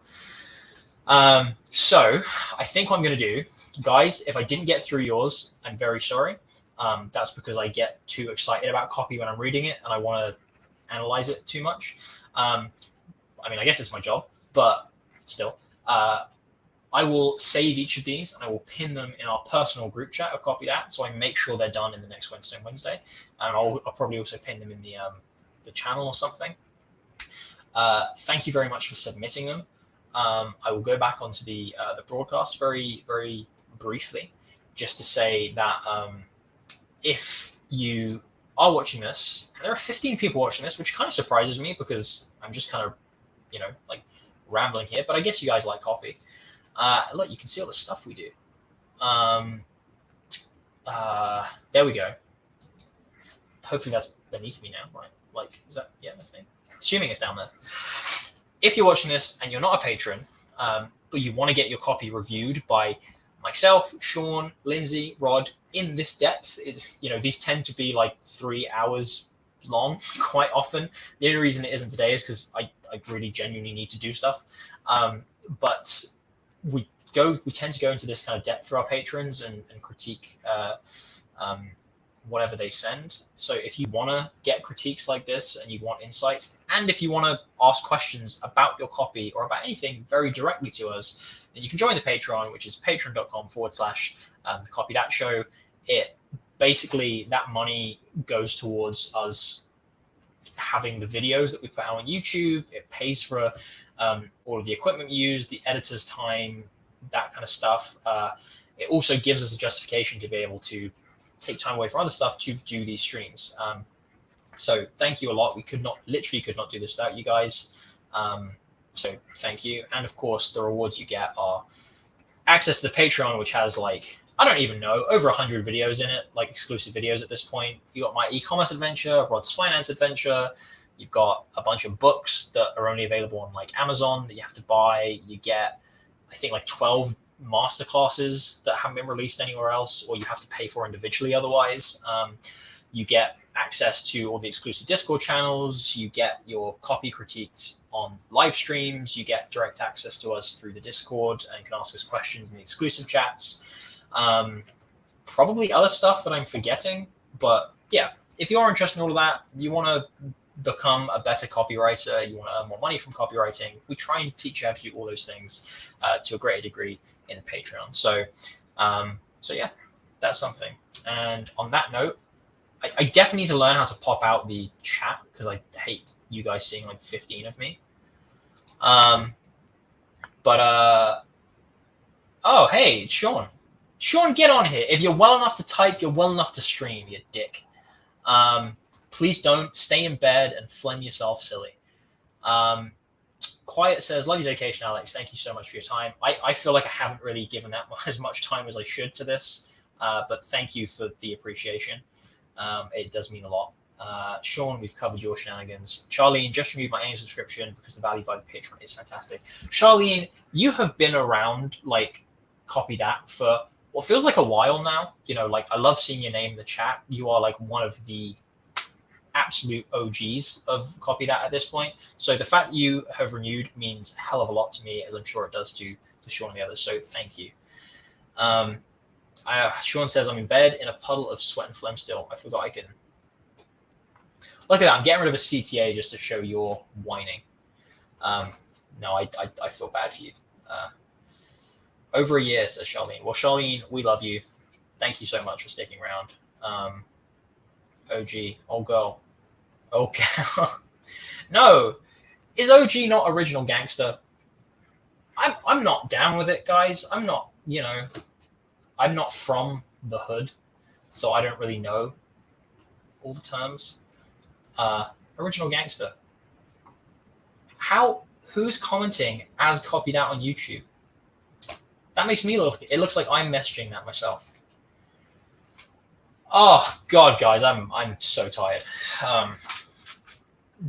So I think what I'm going to do, guys, if I didn't get through yours, I'm very sorry. That's because I get too excited about copy when I'm reading it and I want to analyze it too much. I guess it's my job, but still, I will save each of these and I will pin them in our personal group chat of Copy That, so I make sure they're done in the next Whetstone Wednesday. And I'll probably also pin them in the channel or something. Thank you very much for submitting them. I will go back onto the broadcast very, very briefly, just to say that if you are watching this, and there are 15 people watching this, which kind of surprises me because I'm just kind of, rambling here, but I guess you guys like coffee. Look, you can see all the stuff we do. There we go. Hopefully that's beneath me now, right? Is that, the thing? Assuming it's down there. If you're watching this and you're not a patron, but you want to get your copy reviewed by myself, Sean, Lindsey, Rod, in this depth, these tend to be like 3 hours long quite often. The only reason it isn't today is because I really genuinely need to do stuff. But we tend to go into this kind of depth for our patrons and critique whatever they send. So if you want to get critiques like this and you want insights, and if you want to ask questions about your copy or about anything very directly to us, then you can join the Patreon, which is patreon.com/the Copy That Show. It basically, that money goes towards us having the videos that we put out on YouTube. It pays for all of the equipment we use, the editor's time, that kind of stuff. It also gives us a justification to be able to take time away from other stuff to do these streams. So thank you a lot. We literally could not do this without you guys. So thank you. And of course, the rewards you get are access to the Patreon, which has I don't even know, over 100 videos in it, exclusive videos at this point. You got my e-commerce adventure, Rod's finance adventure. You've got a bunch of books that are only available on Amazon that you have to buy. You get, I think, 12 masterclasses that haven't been released anywhere else, or you have to pay for individually otherwise. You get access to all the exclusive Discord channels. You get your copy critiqued on live streams. You get direct access to us through the Discord and can ask us questions in the exclusive chats. Probably other stuff that I'm forgetting, but yeah, if you are interested in all of that, you want to become a better copywriter, you want to earn more money from copywriting, we try and teach you how to do all those things to a greater degree in the Patreon. So yeah, that's something. And on that note, I definitely need to learn how to pop out the chat because I hate you guys seeing like 15 of me. Oh, hey, Sean. Sean, get on here. If you're well enough to type, you're well enough to stream, you dick. Please don't stay in bed and phlegm yourself silly. Quiet says, love your dedication, Alex. Thank you so much for your time. I feel like I haven't really given that as much time as I should to this, but thank you for the appreciation. It does mean a lot. Sean, we've covered your shenanigans. Charlene, just renewed my AIM subscription because the value via the Patreon is fantastic. Charlene, you have been around, like, Copy That for what feels like a while now. You know, like, I love seeing your name in the chat. You are, like, one of the absolute OGs of Copy That at this point. So the fact that you have renewed means a hell of a lot to me, as I'm sure it does to Sean and the others. So thank you. Sean says, I'm in bed in a puddle of sweat and phlegm still. I forgot I can. Look at that. I'm getting rid of a CTA just to show your whining. No, I feel bad for you. Over a year, says Charlene. Well, Charlene, we love you. Thank you so much for sticking around. OG, old girl. Oh, no. Is OG not original gangster? I'm not down with it, guys. I'm not, I'm not from the hood, so I don't really know all the terms. Original gangster. Who's commenting as Copied Out on YouTube? That makes me look, it looks like I'm messaging that myself. Oh God, guys, I'm so tired.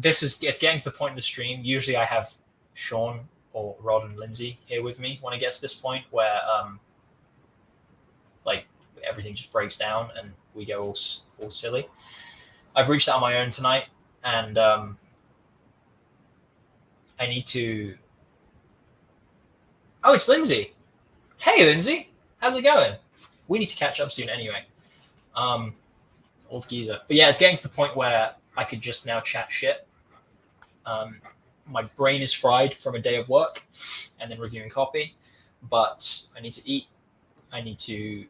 It's getting to the point in the stream. Usually I have Sean or Rod and Lindsey here with me when it gets to this point where like everything just breaks down and we go all silly. I've reached out on my own tonight, and I need to. Oh, it's Lindsey. Hey, Lindsey, how's it going? We need to catch up soon, anyway. Old geezer, but yeah, it's getting to the point where I could just now chat shit. My brain is fried from a day of work and then reviewing copy, but I need to eat. I need to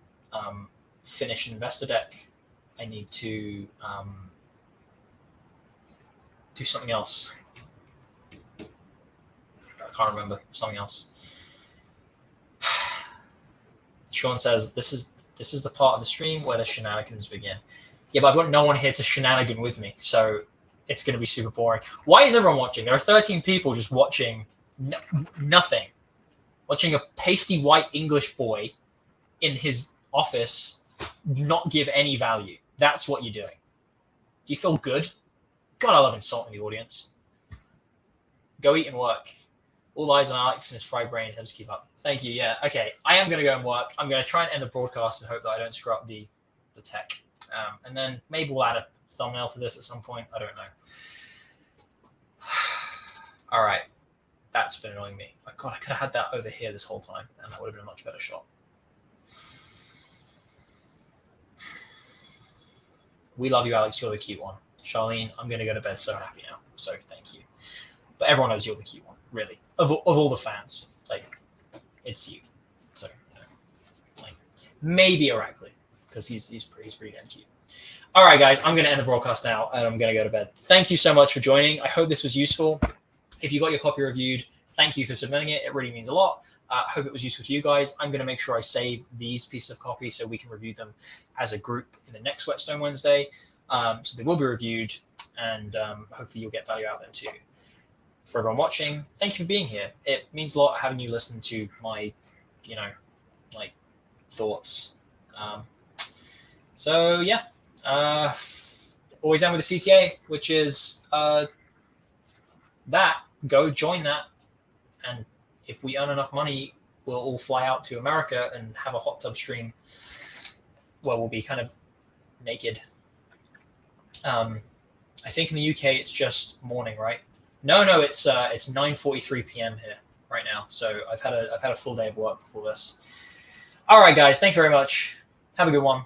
finish an investor deck. I need to do something else. I can't remember. Something else. Sean says, this is the part of the stream where the shenanigans begin. Yeah, but I've got no one here to shenanigan with me, so it's going to be super boring. Why is everyone watching? There are 13 people just watching nothing. Watching a pasty white English boy in his office not give any value. That's what you're doing. Do you feel good? God, I love insulting the audience. Go eat and work. All eyes on Alex and his fried brain helps keep up. Thank you. Yeah. Okay. I am going to go and work. I'm going to try and end the broadcast and hope that I don't screw up the tech. And then maybe we'll add a thumbnail to this at some point. I don't know. All right. That's been annoying me. Oh, God, I could have had that over here this whole time, and that would have been a much better shot. We love you, Alex. You're the cute one. Charlene, I'm going to go to bed so happy now. So thank you. But everyone knows you're the cute one, really. Of all the fans, like, it's you. So, like, maybe Arachley, because he's pretty damn cute. All right, guys, I'm going to end the broadcast now, and I'm going to go to bed. Thank you so much for joining. I hope this was useful. If you got your copy reviewed, thank you for submitting it. It really means a lot. I hope it was useful to you guys. I'm going to make sure I save these pieces of copy so we can review them as a group in the next Whetstone Wednesday. So they will be reviewed, and hopefully you'll get value out of them too. For everyone watching, thank you for being here. It means a lot having you listen to my, thoughts. So yeah, always end with a CTA, which is that. Go join that, and if we earn enough money, we'll all fly out to America and have a hot tub stream where we'll be kind of naked. I think in the UK it's just morning, right? No, it's 9:43 p.m. here right now. So I've had a full day of work before this. All right, guys, thank you very much. Have a good one.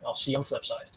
I'll see you on the flip side.